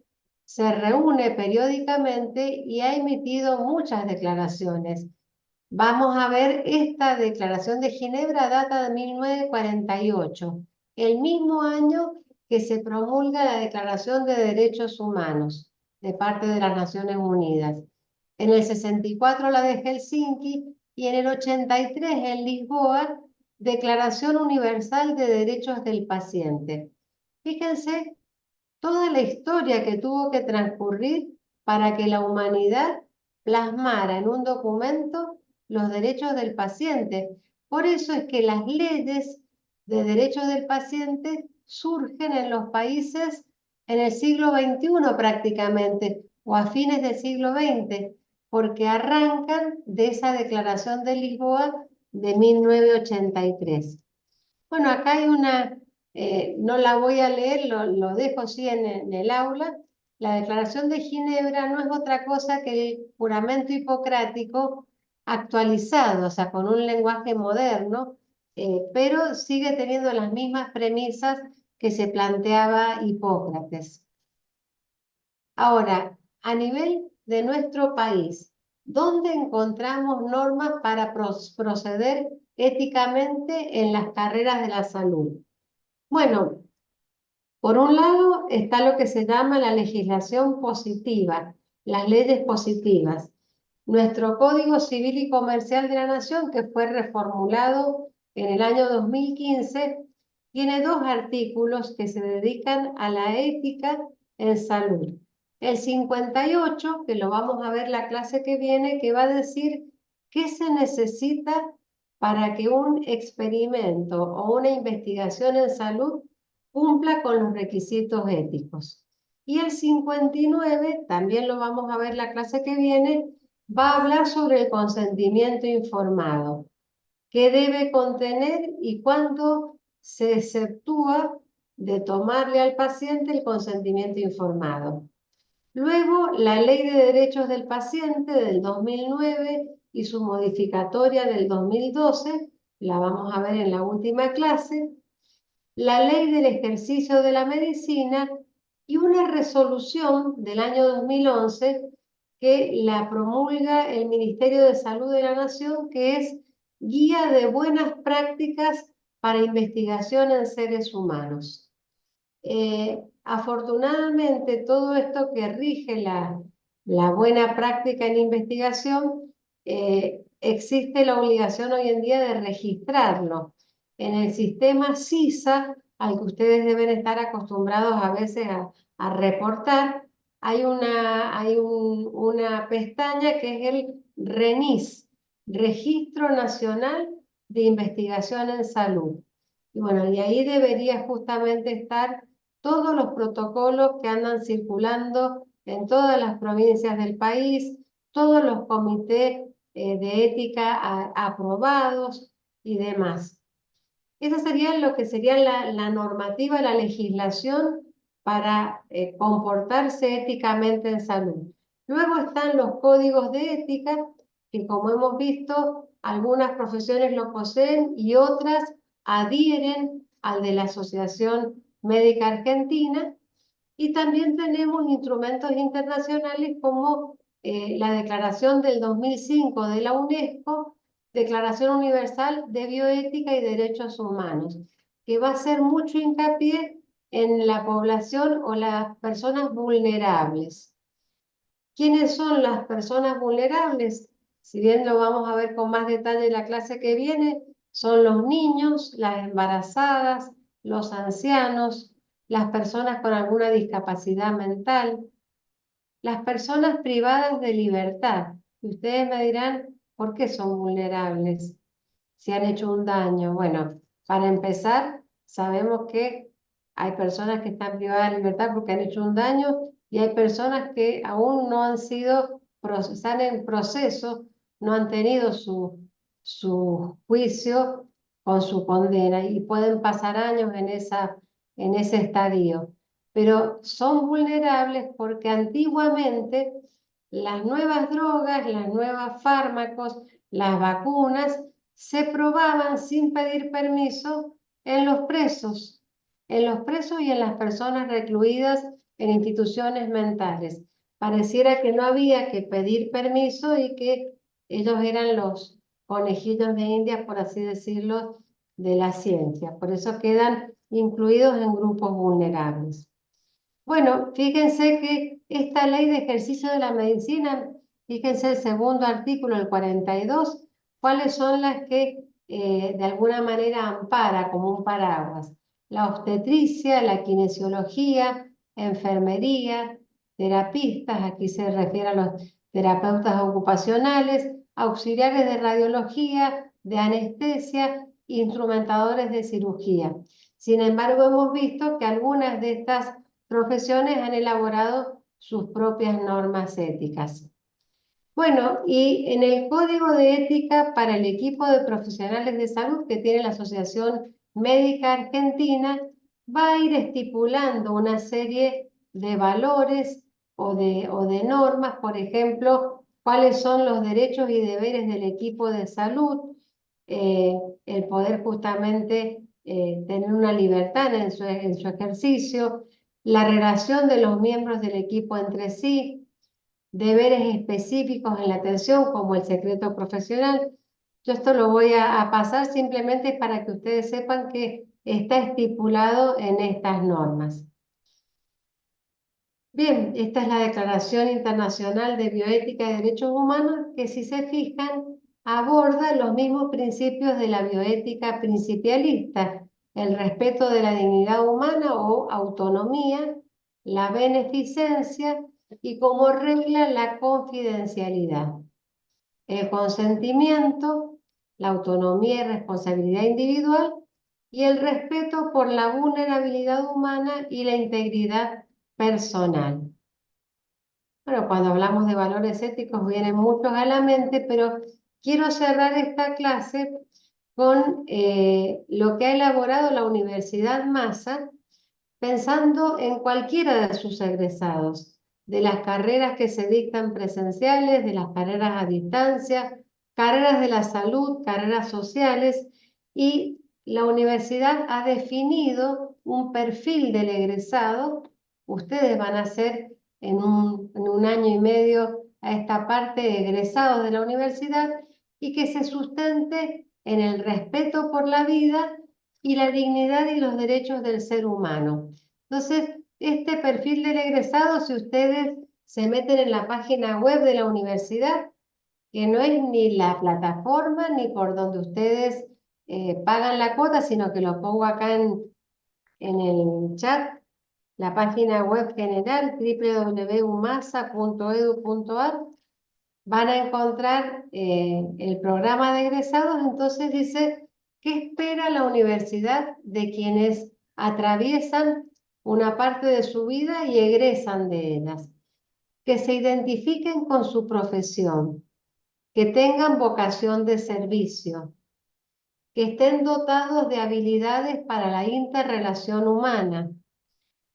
se reúne periódicamente y ha emitido muchas declaraciones. Vamos a ver, esta Declaración de Ginebra data de 1948, el mismo año que se promulga la Declaración de Derechos Humanos de parte de las Naciones Unidas. En el 64 la de Helsinki y en el 83 en Lisboa, Declaración Universal de Derechos del Paciente. Fíjense toda la historia que tuvo que transcurrir para que la humanidad plasmara en un documento los derechos del paciente. Por eso es que las leyes de derechos del paciente surgen en los países en el siglo XXI prácticamente, o a fines del siglo XX, porque arrancan de esa Declaración de Lisboa de 1983. Bueno, acá hay una, no la voy a leer, lo dejo así en el aula. La Declaración de Ginebra no es otra cosa que el juramento hipocrático actualizado, o sea, con un lenguaje moderno, pero sigue teniendo las mismas premisas que se planteaba Hipócrates. Ahora, a nivel de nuestro país, ¿dónde encontramos normas para proceder éticamente en las carreras de la salud? Bueno, por un lado está lo que se llama la legislación positiva, las leyes positivas. Nuestro Código Civil y Comercial de la Nación, que fue reformulado en el año 2015, tiene 2 artículos que se dedican a la ética en salud. El 58, que lo vamos a ver la clase que viene, que va a decir qué se necesita para que un experimento o una investigación en salud cumpla con los requisitos éticos. Y el 59, también lo vamos a ver la clase que viene, va a hablar sobre el consentimiento informado, qué debe contener y cuándo se exceptúa de tomarle al paciente el consentimiento informado. Luego, la Ley de Derechos del Paciente del 2009 y su modificatoria del 2012, la vamos a ver en la última clase, la Ley del Ejercicio de la Medicina y una resolución del año 2011 que la promulga el Ministerio de Salud de la Nación, que es Guía de Buenas Prácticas para Investigación en Seres Humanos. Afortunadamente, todo esto que rige la buena práctica en investigación, existe la obligación hoy en día de registrarlo. En el sistema CISA, al que ustedes deben estar acostumbrados a veces a reportar, hay una pestaña que es el RENIS, Registro Nacional de Investigación en Salud. Y bueno, y ahí debería justamente estar todos los protocolos que andan circulando en todas las provincias del país, todos los comités de ética aprobados y demás. Esa sería lo que sería la normativa, la legislación para comportarse éticamente en salud. Luego están los códigos de ética, que como hemos visto, algunas profesiones lo poseen y otras adhieren al de la Asociación Médica Argentina. Y también tenemos instrumentos internacionales como la Declaración del 2005 de la UNESCO, Declaración Universal de Bioética y Derechos Humanos, que va a hacer mucho hincapié en la población o las personas vulnerables. ¿Quiénes son las personas vulnerables? Si bien lo vamos a ver con más detalle en la clase que viene, son los niños, las embarazadas, los ancianos, las personas con alguna discapacidad mental, las personas privadas de libertad. Y ustedes me dirán, ¿por qué son vulnerables? Si han hecho un daño. Bueno, para empezar, sabemos que hay personas que están privadas de libertad porque han hecho un daño y hay personas que aún no han sido, están en proceso, no han tenido su juicio con su condena y pueden pasar años en ese estadio. Pero son vulnerables porque antiguamente las nuevas drogas, los nuevos fármacos, las vacunas, se probaban sin pedir permiso en los presos y en las personas recluidas en instituciones mentales. Pareciera que no había que pedir permiso y que ellos eran los conejillos de India, por así decirlo, de la ciencia. Por eso quedan incluidos en grupos vulnerables. Bueno, fíjense que esta ley de ejercicio de la medicina, fíjense el segundo artículo, el 42, cuáles son las que de alguna manera ampara como un paraguas. La obstetricia, la kinesiología, enfermería, terapistas, aquí se refiere a los terapeutas ocupacionales, auxiliares de radiología, de anestesia, instrumentadores de cirugía. Sin embargo, hemos visto que algunas de estas profesiones han elaborado sus propias normas éticas. Bueno, y en el Código de Ética para el equipo de profesionales de salud que tiene la Asociación Médica Argentina, va a ir estipulando una serie de valores o de normas, por ejemplo, cuáles son los derechos y deberes del equipo de salud, el poder justamente tener una libertad en su ejercicio, la relación de los miembros del equipo entre sí, deberes específicos en la atención como el secreto profesional. Yo esto lo voy a pasar simplemente para que ustedes sepan que está estipulado en estas normas. Bien, esta es la Declaración Internacional de Bioética y Derechos Humanos que, si se fijan, aborda los mismos principios de la bioética principialista: el respeto de la dignidad humana o autonomía, la beneficencia y, como regla, la confidencialidad, el consentimiento, la autonomía y responsabilidad individual y el respeto por la vulnerabilidad humana y la integridad personal. Bueno, cuando hablamos de valores éticos vienen muchos a la mente, pero quiero cerrar esta clase con lo que ha elaborado la Universidad Massa, pensando en cualquiera de sus egresados, de las carreras que se dictan presenciales, de las carreras a distancia, carreras de la salud, carreras sociales, y la universidad ha definido un perfil del egresado. Ustedes van a ser en un año y medio a esta parte egresados de la universidad, y que se sustente en el respeto por la vida y la dignidad y los derechos del ser humano. Entonces, este perfil del egresado, si ustedes se meten en la página web de la universidad, que no es ni la plataforma ni por donde ustedes pagan la cuota, sino que lo pongo acá en el chat, la página web general www.umasa.edu.ar, van a encontrar el programa de egresados. Entonces dice, ¿qué espera la universidad de quienes atraviesan una parte de su vida y egresan de ellas? Que se identifiquen con su profesión, que tengan vocación de servicio, que estén dotados de habilidades para la interrelación humana,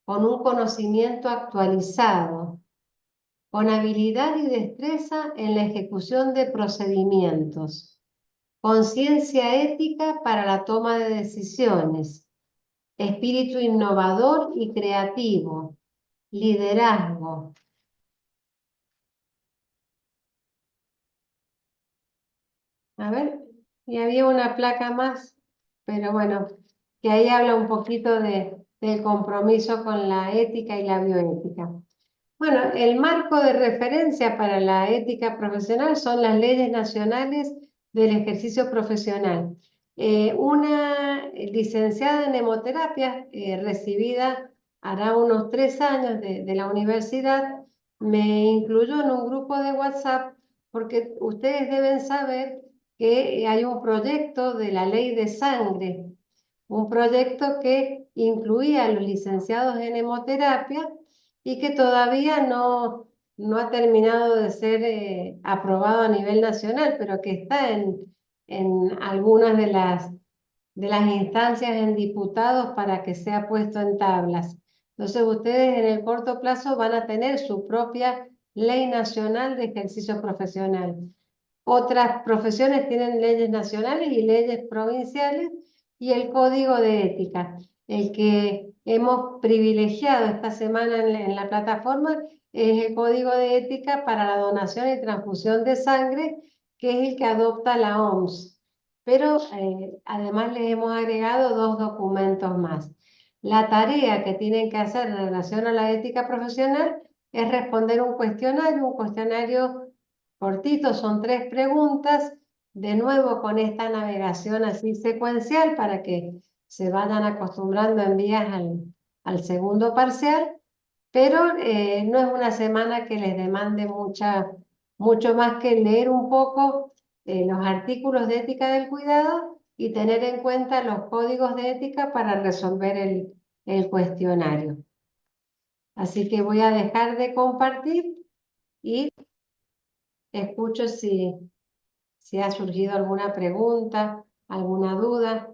con un conocimiento actualizado, con habilidad y destreza en la ejecución de procedimientos, conciencia ética para la toma de decisiones, espíritu innovador y creativo, liderazgo. A ver, y había una placa más, pero bueno, que ahí habla un poquito del compromiso con la ética y la bioética. Bueno, el marco de referencia para la ética profesional son las leyes nacionales del ejercicio profesional. Una licenciada en hemoterapia, recibida hará unos 3 años de la universidad, me incluyó en un grupo de WhatsApp porque ustedes deben saber que hay un proyecto de la ley de sangre, un proyecto que incluía a los licenciados en hemoterapia y que todavía no ha terminado de ser aprobado a nivel nacional, pero que está en algunas de las instancias en diputados para que sea puesto en tablas. Entonces ustedes en el corto plazo van a tener su propia ley nacional de ejercicio profesional. Otras profesiones tienen leyes nacionales y leyes provinciales, y el código de ética. El que hemos privilegiado esta semana en la plataforma es el código de ética para la donación y transfusión de sangre, que es el que adopta la OMS. Pero además les hemos agregado 2 documentos más. La tarea que tienen que hacer en relación a la ética profesional es responder un cuestionario cortito, son 3 preguntas, de nuevo con esta navegación así secuencial para que se vayan acostumbrando en vías al segundo parcial. pero no es una semana que les demande mucho más que leer un poco los artículos de ética del cuidado y tener en cuenta los códigos de ética para resolver el cuestionario. Así que voy a dejar de compartir y escucho si ha surgido alguna pregunta, alguna duda.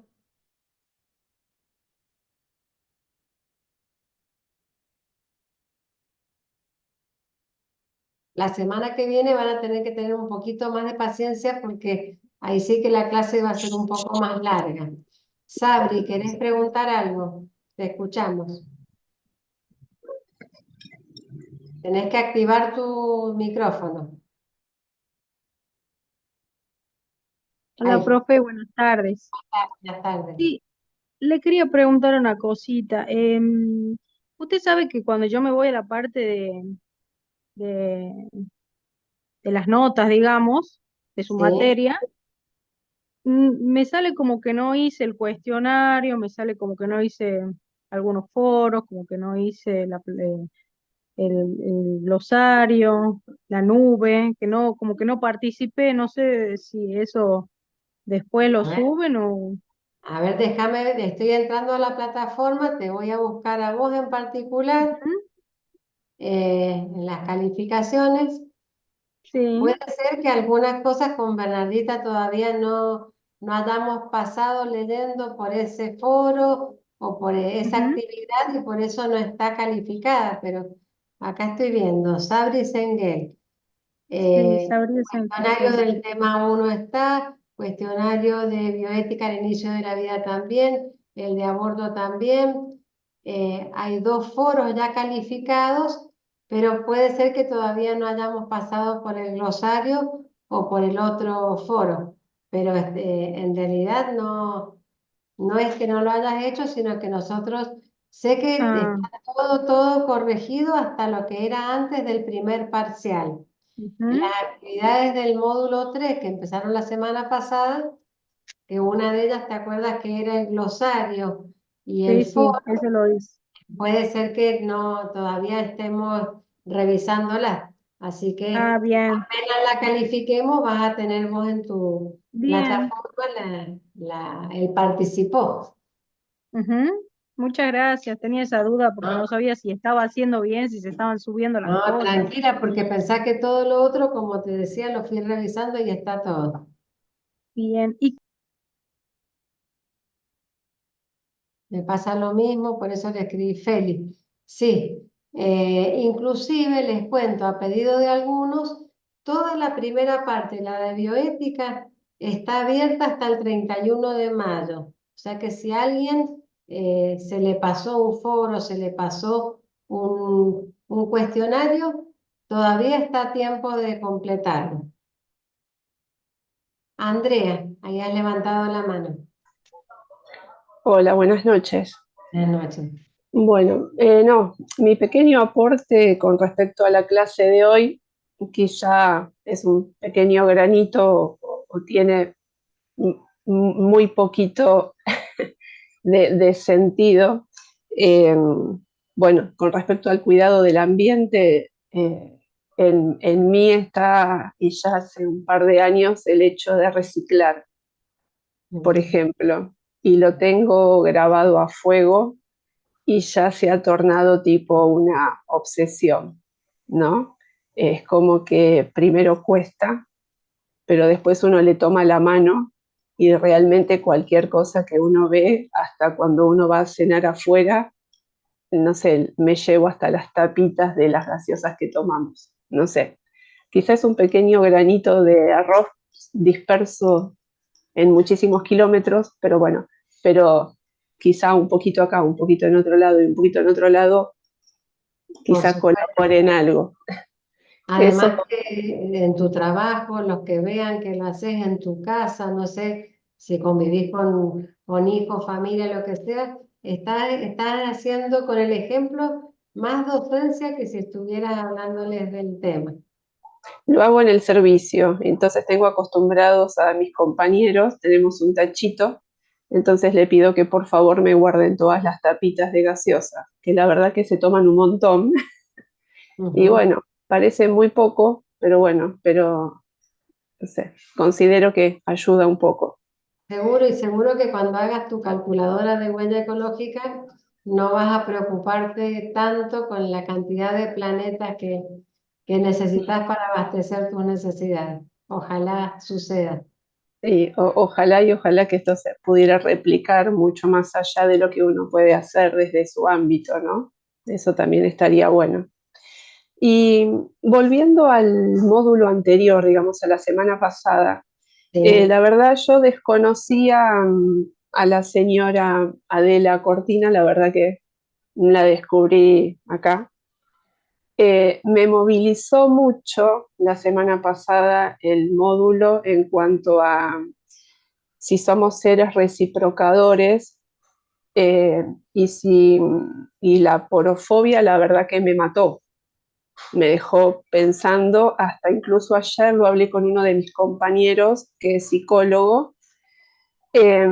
La semana que viene van a tener que tener un poquito más de paciencia porque ahí sí que la clase va a ser un poco más larga. Sabri, ¿querés preguntar algo? Te escuchamos. Tenés que activar tu micrófono. Hola, Ahí, profe, buenas tardes. buenas tardes. Sí, le quería preguntar una cosita. Usted sabe que cuando yo me voy a la parte de, de las notas, digamos, de su Sí, materia, me sale como que no hice el cuestionario, me sale como que no hice algunos foros, como que no hice el glosario, la nube, que no, como que no participé, no sé si eso después lo a ver. suben o... A ver, déjame, estoy entrando a la plataforma, te voy a buscar a vos en particular Ujú, en las calificaciones. sí. Puede ser que algunas cosas con Bernardita todavía no hayamos pasado leyendo por ese foro o por esa Ujú. actividad y por eso no está calificada, pero acá estoy viendo, Sabri Sengel. Sí, sabría Cuestionario sí. del tema uno está, cuestionario de bioética al inicio de la vida también, el de aborto también. Hay 2 foros ya calificados, pero puede ser que todavía no hayamos pasado por el glosario o por el otro foro. Pero en realidad no es que no lo hayas hecho, sino que nosotros, sé que Ah, está todo corregido hasta lo que era antes del primer parcial. Las ujú. actividades del módulo 3 que empezaron la semana pasada, que una de ellas, ¿te acuerdas que era el glosario y el Sí, sí, foro? eso lo hice. Puede ser que no todavía estemos revisándolas. Así que Ah, bien, apenas la califiquemos, vas a tener vos en tu bien. plataforma el participó. Ujú. Muchas gracias. Tenía esa duda porque No, no sabía si estaba haciendo bien, si se estaban subiendo las no, cosas. tranquila, porque pensá que todo lo otro, como te decía, lo fui revisando y está todo. Bien. Y Me pasa lo mismo, por eso le escribí Félix. Sí, inclusive les cuento a pedido de algunos, toda la primera parte, la de bioética, está abierta hasta el 31 de mayo. O sea que si a alguien se le pasó un foro, se le pasó un cuestionario, todavía está a tiempo de completarlo. Andrea, ahí has levantado la mano. Hola, buenas noches. Buenas noches. Bueno, no, mi pequeño aporte con respecto a la clase de hoy quizá es un pequeño granito o tiene muy poquito de sentido. Eh, bueno, con respecto al cuidado del ambiente, en mí está, y ya hace un par de años, el hecho de reciclar, por ejemplo, y lo tengo grabado a fuego y ya se ha tornado tipo una obsesión, ¿no? Es como que primero cuesta, pero después uno le toma la mano y realmente cualquier cosa que uno ve, hasta cuando uno va a cenar afuera, no sé, me llevo hasta las tapitas de las gaseosas que tomamos, no sé. Quizás un pequeño granito de arroz disperso en muchísimos kilómetros, pero bueno, pero quizá un poquito acá, un poquito en otro lado y un poquito en otro lado, Por quizá supuesto. colabore en algo. Eso, Además que en tu trabajo, los que vean que lo haces en tu casa, no sé si convivís con hijos, familia, lo que sea, estás haciendo con el ejemplo más docencia que si estuvieras hablándoles del tema. lo hago en el servicio, entonces tengo acostumbrados a mis compañeros, tenemos un tachito Entonces le pido que por favor me guarden todas las tapitas de gaseosa, que la verdad que se toman un montón. Y Ujú. bueno, parece muy poco, pero bueno, pero no sé, considero que ayuda un poco. Seguro y seguro que cuando hagas tu calculadora de huella ecológica no vas a preocuparte tanto con la cantidad de planetas que necesitas para abastecer tus necesidades. Ojalá suceda. Y ojalá y ojalá que esto se pudiera replicar mucho más allá de lo que uno puede hacer desde su ámbito, ¿no? Eso también estaría bueno. Y volviendo al módulo anterior, digamos, a la semana pasada, Sí. la verdad yo desconocía a la señora Adela Cortina, la verdad que la descubrí acá. Me movilizó mucho la semana pasada el módulo en cuanto a si somos seres reciprocadores y, y la porofobia, la verdad que me mató. Me dejó pensando, hasta incluso ayer lo hablé con uno de mis compañeros, que es psicólogo, eh,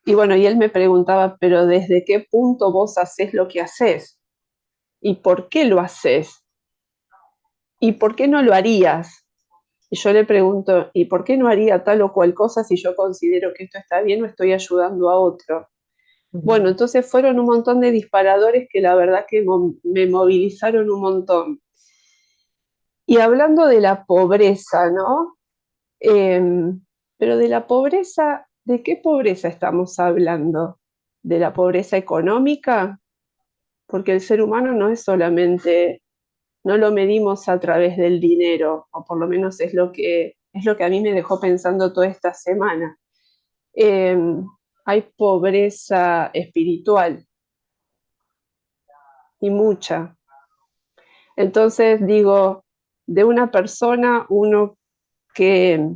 y bueno, y él me preguntaba, pero ¿desde qué punto vos haces lo que haces? ¿Y por qué lo haces? ¿Y por qué no lo harías? Y yo le pregunto, ¿y por qué no haría tal o cual cosa si yo considero que esto está bien o estoy ayudando a otro? Bueno, entonces fueron un montón de disparadores que la verdad que me movilizaron un montón. Y hablando de la pobreza, ¿no? Pero de la pobreza, ¿de qué pobreza estamos hablando? ¿De la pobreza económica? Porque el ser humano no es solamente, no lo medimos a través del dinero, o por lo menos es lo que a mí me dejó pensando toda esta semana. Hay pobreza espiritual y mucha. Entonces digo, de una persona, uno que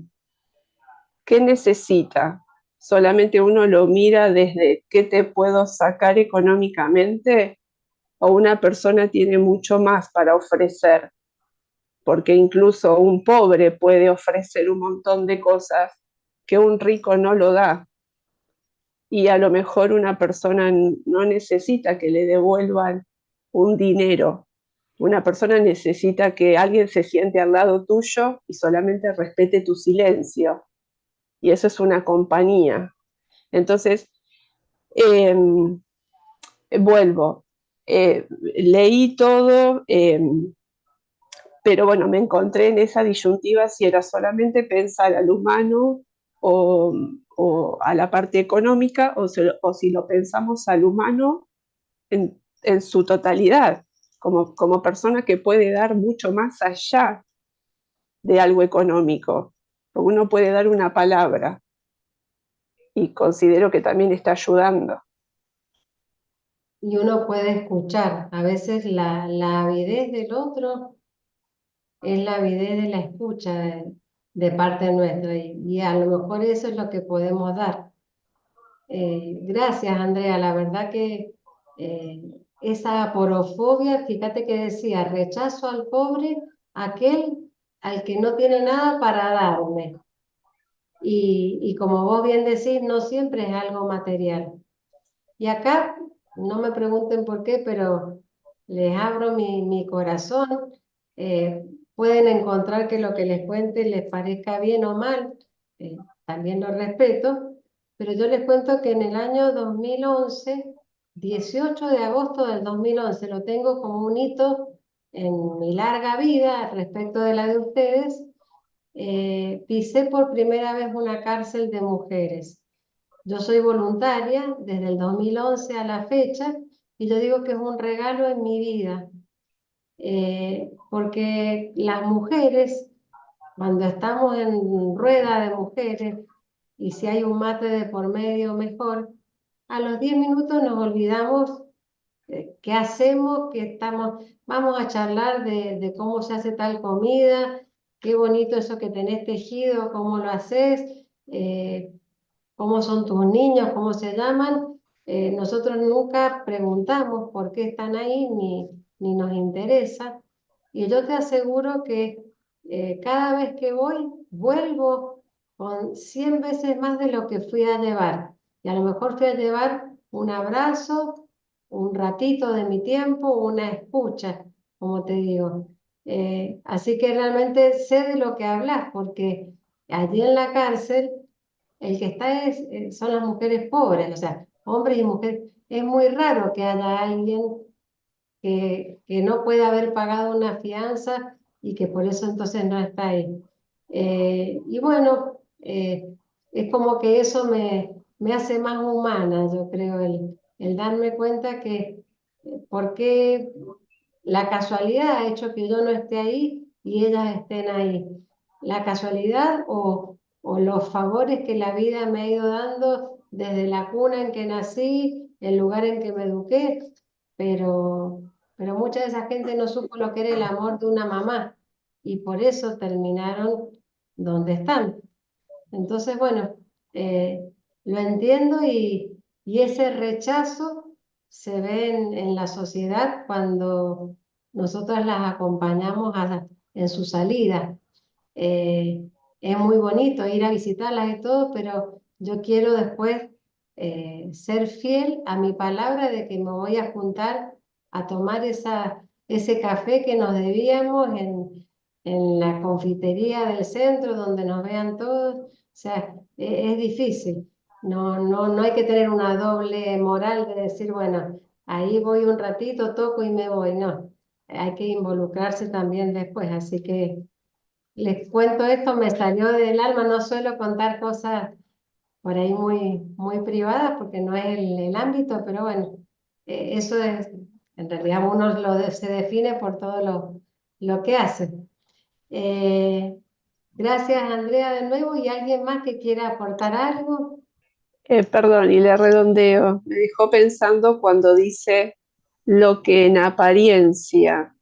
¿qué necesita? Solamente uno lo mira desde qué te puedo sacar económicamente, o una persona tiene mucho más para ofrecer, porque incluso un pobre puede ofrecer un montón de cosas que un rico no lo da. Y a lo mejor una persona no necesita que le devuelvan un dinero. Una persona necesita que alguien se siente al lado tuyo y solamente respete tu silencio. Y eso es una compañía. Entonces, eh, vuelvo, leí todo, pero bueno, me encontré en esa disyuntiva si era solamente pensar al humano o, o a la parte económica o si lo pensamos al humano en su totalidad, como persona que puede dar mucho más allá de algo económico. Uno puede dar una palabra y considero que también está ayudando. Y uno puede escuchar. A veces la avidez del otro es la avidez de la escucha de parte nuestra y a lo mejor eso es lo que podemos dar. Gracias, Andrea. La verdad que eh, esa aporofobia, fíjate que decía, rechazo al pobre, aquel al que no tiene nada para darme. Y como vos bien decís, no siempre es algo material. Y acá, no me pregunten por qué, pero les abro mi corazón. Eh, Pueden encontrar que lo que les cuente les parezca bien o mal. También lo respeto. Pero yo les cuento que en el año 2011, 18 de agosto del 2011, lo tengo como un hito en mi larga vida respecto de la de ustedes. Pisé por primera vez una cárcel de mujeres. Yo soy voluntaria desde el 2011 a la fecha y yo digo que es un regalo en mi vida, porque las mujeres, cuando estamos en rueda de mujeres y si hay un mate de por medio, mejor, a los 10 minutos nos olvidamos qué hacemos, vamos a charlar de cómo se hace tal comida, qué bonito eso que tenés tejido, cómo lo haces. Cómo son tus niños, cómo se llaman. Nosotros nunca preguntamos por qué están ahí ni nos interesa. Y yo te aseguro que cada vez que voy, vuelvo con 100 veces más de lo que fui a llevar. Y a lo mejor fui a llevar un abrazo, un ratito de mi tiempo, una escucha, como te digo. Así que realmente sé de lo que hablas, porque allí en la cárcel el que está son las mujeres pobres, o sea, hombres y mujeres. Es muy raro que haya alguien que no pueda haber pagado una fianza y que por eso entonces no está ahí. Y bueno, es como que eso me hace más humana, yo creo, el darme cuenta que por qué la casualidad ha hecho que yo no esté ahí y ellas estén ahí. La casualidad o los favores que la vida me ha ido dando desde la cuna en que nací, el lugar en que me eduqué, pero, pero mucha de esa gente no supo lo que era el amor de una mamá y por eso terminaron donde están. Entonces, bueno, lo entiendo y ese rechazo se ve en la sociedad cuando nosotras las acompañamos en su salida. Eh, es muy bonito ir a visitarlas y todo, pero yo quiero después ser fiel a mi palabra de que me voy a juntar a tomar ese café que nos debíamos en la confitería del centro, donde nos vean todos. O sea, es difícil. No hay que tener una doble moral de decir, bueno, ahí voy un ratito, toco y me voy. No, hay que involucrarse también después. Así que les cuento esto, me salió del alma, no suelo contar cosas por ahí muy privadas porque no es el ámbito, pero bueno, eso es, en realidad uno se define por todo lo que hace. Eh, gracias Andrea de nuevo y alguien más que quiera aportar algo. Perdón, y le redondeo. Me dejó pensando cuando dice lo que en apariencia.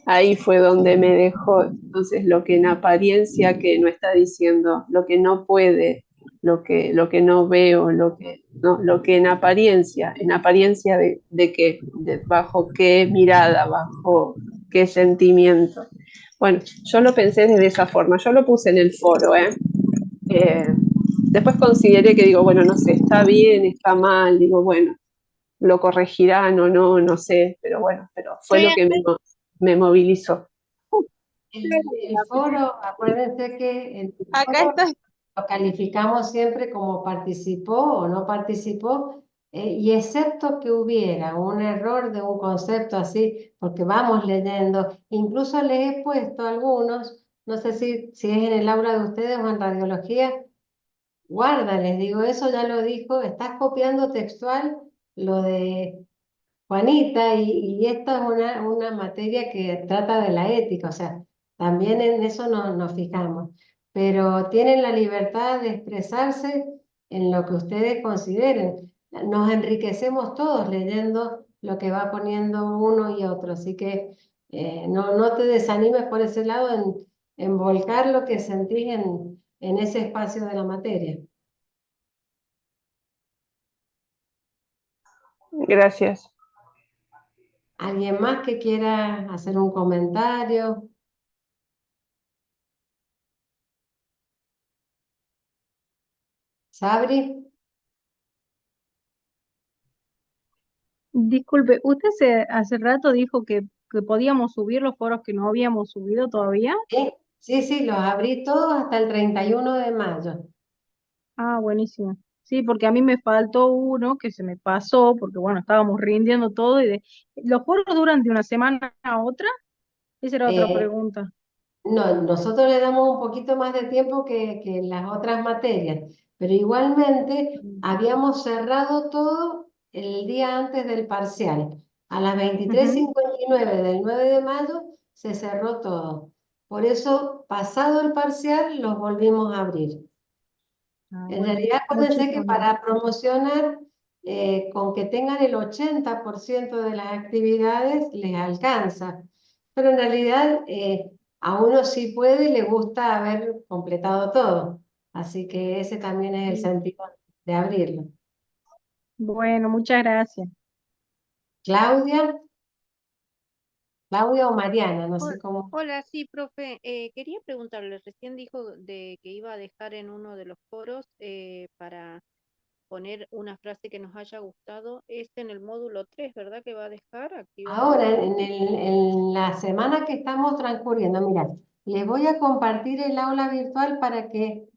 Ahí fue donde me dejó. Entonces, lo que en apariencia que no está diciendo, lo que no puede, lo que no veo, lo que en apariencia de qué, bajo qué mirada, bajo qué sentimiento. Bueno, yo lo pensé de esa forma, yo lo puse en el foro, ¿eh? Después consideré que digo, bueno, no sé, está bien, está mal, digo, bueno, lo corregirán o no, no sé, pero bueno, pero fue lo que me movilizó. El foro, acuérdense que el Acá foro estoy. lo calificamos siempre como participó o no participó, y excepto que hubiera un error de un concepto así, porque vamos leyendo, incluso les he puesto algunos, no sé si es en el aula de ustedes o en radiología, guarda, les digo, eso ya lo dijo, estás copiando textual lo de Juanita, y esta es una materia que trata de la ética, o sea, también en eso nos fijamos, pero tienen la libertad de expresarse en lo que ustedes consideren. Nos enriquecemos todos leyendo lo que va poniendo uno y otro, así que no te desanimes por ese lado en volcar lo que sentís en ese espacio de la materia. Gracias. ¿Alguien más que quiera hacer un comentario? ¿Sabri? Disculpe, usted hace rato dijo que podíamos subir los foros que no habíamos subido todavía. Sí, los abrí todos hasta el 31 de mayo. Ah, buenísimo. Sí, porque a mí me faltó uno que se me pasó, porque bueno, estábamos rindiendo todo ¿los foros duran de una semana a otra? Esa era otra Eh, pregunta. no, nosotros le damos un poquito más de tiempo que en las otras materias, pero igualmente habíamos cerrado todo el día antes del parcial. A las Ujú. 23:59 del 9 de mayo se cerró todo. Por eso, pasado el parcial, los volvimos a abrir. Ah, En bueno, realidad, acuérdense que muchísimas gracias. para promocionar, con que tengan el 80% de las actividades, les alcanza. Pero en realidad, a uno sí puede y le gusta haber completado todo. Así que ese también es el Sí. sentido de abrirlo. Bueno, muchas gracias. Claudia, Claudia o Mariana, no sé Hol- cómo. Hola, sí, profe. Quería preguntarle, recién dijo de que iba a dejar en uno de los foros para poner una frase que nos haya gustado. Es en el módulo 3, ¿verdad? Que va a dejar activado. Ahora, en la semana que estamos transcurriendo, mira, les voy a compartir el aula virtual para que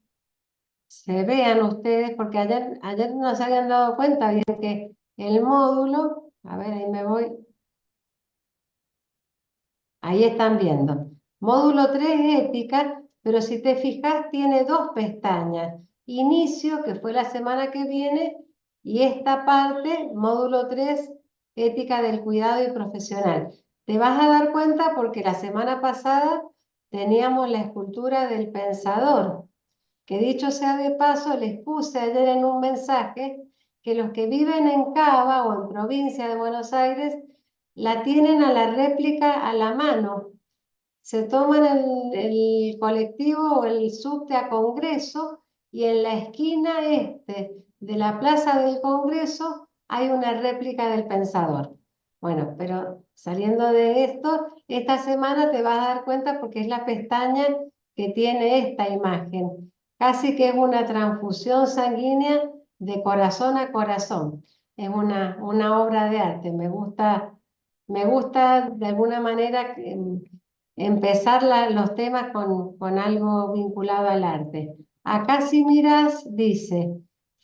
se vean ustedes, porque ayer no se habían dado cuenta, bien que el módulo, a ver, ahí me voy, ahí están viendo. Módulo 3 ética, pero si te fijas tiene dos pestañas. Inicio, que fue la semana que viene, y esta parte, módulo 3, ética del cuidado y profesional. Te vas a dar cuenta porque la semana pasada teníamos la escultura del pensador, que dicho sea de paso, les puse ayer en un mensaje que los que viven en Cava o en provincia de Buenos Aires la tienen a la réplica a la mano. Se toman el colectivo o el subte a Congreso y en la esquina este de la Plaza del Congreso hay una réplica del Pensador. Bueno, pero saliendo de esto, esta semana te vas a dar cuenta porque es la pestaña que tiene esta imagen. Casi que es una transfusión sanguínea de corazón a corazón. Es una obra de arte. Me gusta de alguna manera empezar los temas con algo vinculado al arte. Acá si miras, dice,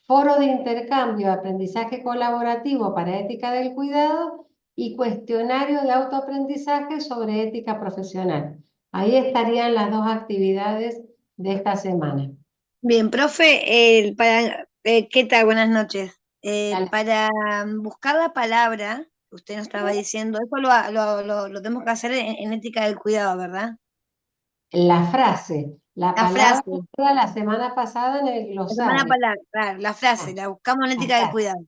foro de intercambio, aprendizaje colaborativo para ética del cuidado y cuestionario de autoaprendizaje sobre ética profesional. Ahí estarían las dos actividades de esta semana. Bien, profe, ¿qué tal? Buenas noches. Dale. Para buscar la palabra, usted nos estaba diciendo, eso lo tenemos que hacer en ética del cuidado, ¿verdad? La frase, la La palabra frase, era la semana pasada en el la semana glosario. pasada, claro, la frase, Ah, la buscamos en ética del acá. cuidado.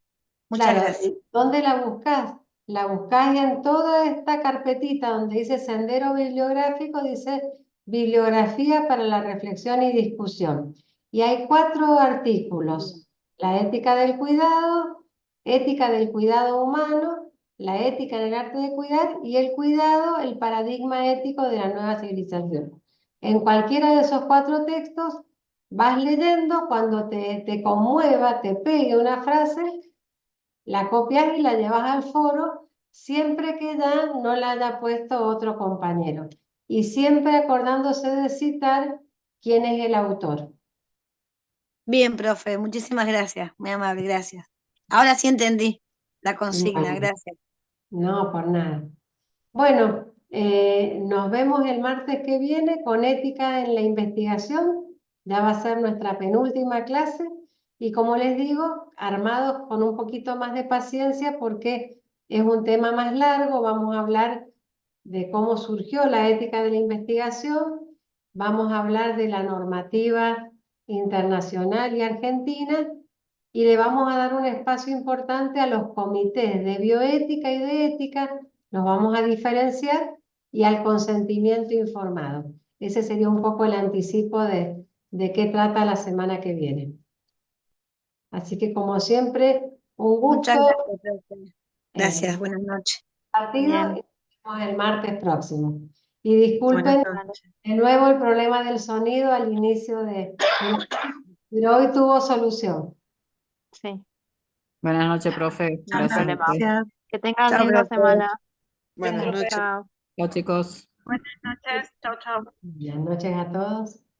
Muchas Claro, gracias. ¿dónde la buscas? La buscas en toda esta carpetita donde dice sendero bibliográfico, dice bibliografía para la reflexión y discusión. Y hay 4 artículos: la ética del cuidado humano, la ética en el arte de cuidar y el cuidado, el paradigma ético de la nueva civilización. En cualquiera de esos 4 textos vas leyendo, cuando te conmueva, te pegue una frase, la copias y la llevas al foro, siempre que ya no la haya puesto otro compañero. Y siempre acordándose de citar quién es el autor. Bien, profe, muchísimas gracias, muy amable, gracias. Ahora sí entendí la consigna, Bueno, gracias. no, por nada. Bueno, nos vemos el martes que viene con ética en la investigación. Ya va a ser nuestra penúltima clase. Y como les digo, armados con un poquito más de paciencia porque es un tema más largo. Vamos a hablar de cómo surgió la ética de la investigación. Vamos a hablar de la normativa internacional y argentina. Y le vamos a dar un espacio importante a los comités de bioética y de ética, los vamos a diferenciar, y al consentimiento informado. Ese sería un poco el anticipo de qué trata la semana que viene. Así que como siempre, un Muchas gusto gracias, profe. Gracias, buenas noches. partido y Bien, nos vemos el martes próximo. Y buenas disculpen noches. de nuevo el problema del sonido al inicio pero hoy tuvo solución. Sí, Buenas noches, profe. no hay Gracias a problema. usted. Gracias. Que tengan Chao, linda profe. semana. Buenas noches. Chao. Chao, chicos. Buenas noches. Chao, chao. Buenas noches a todos.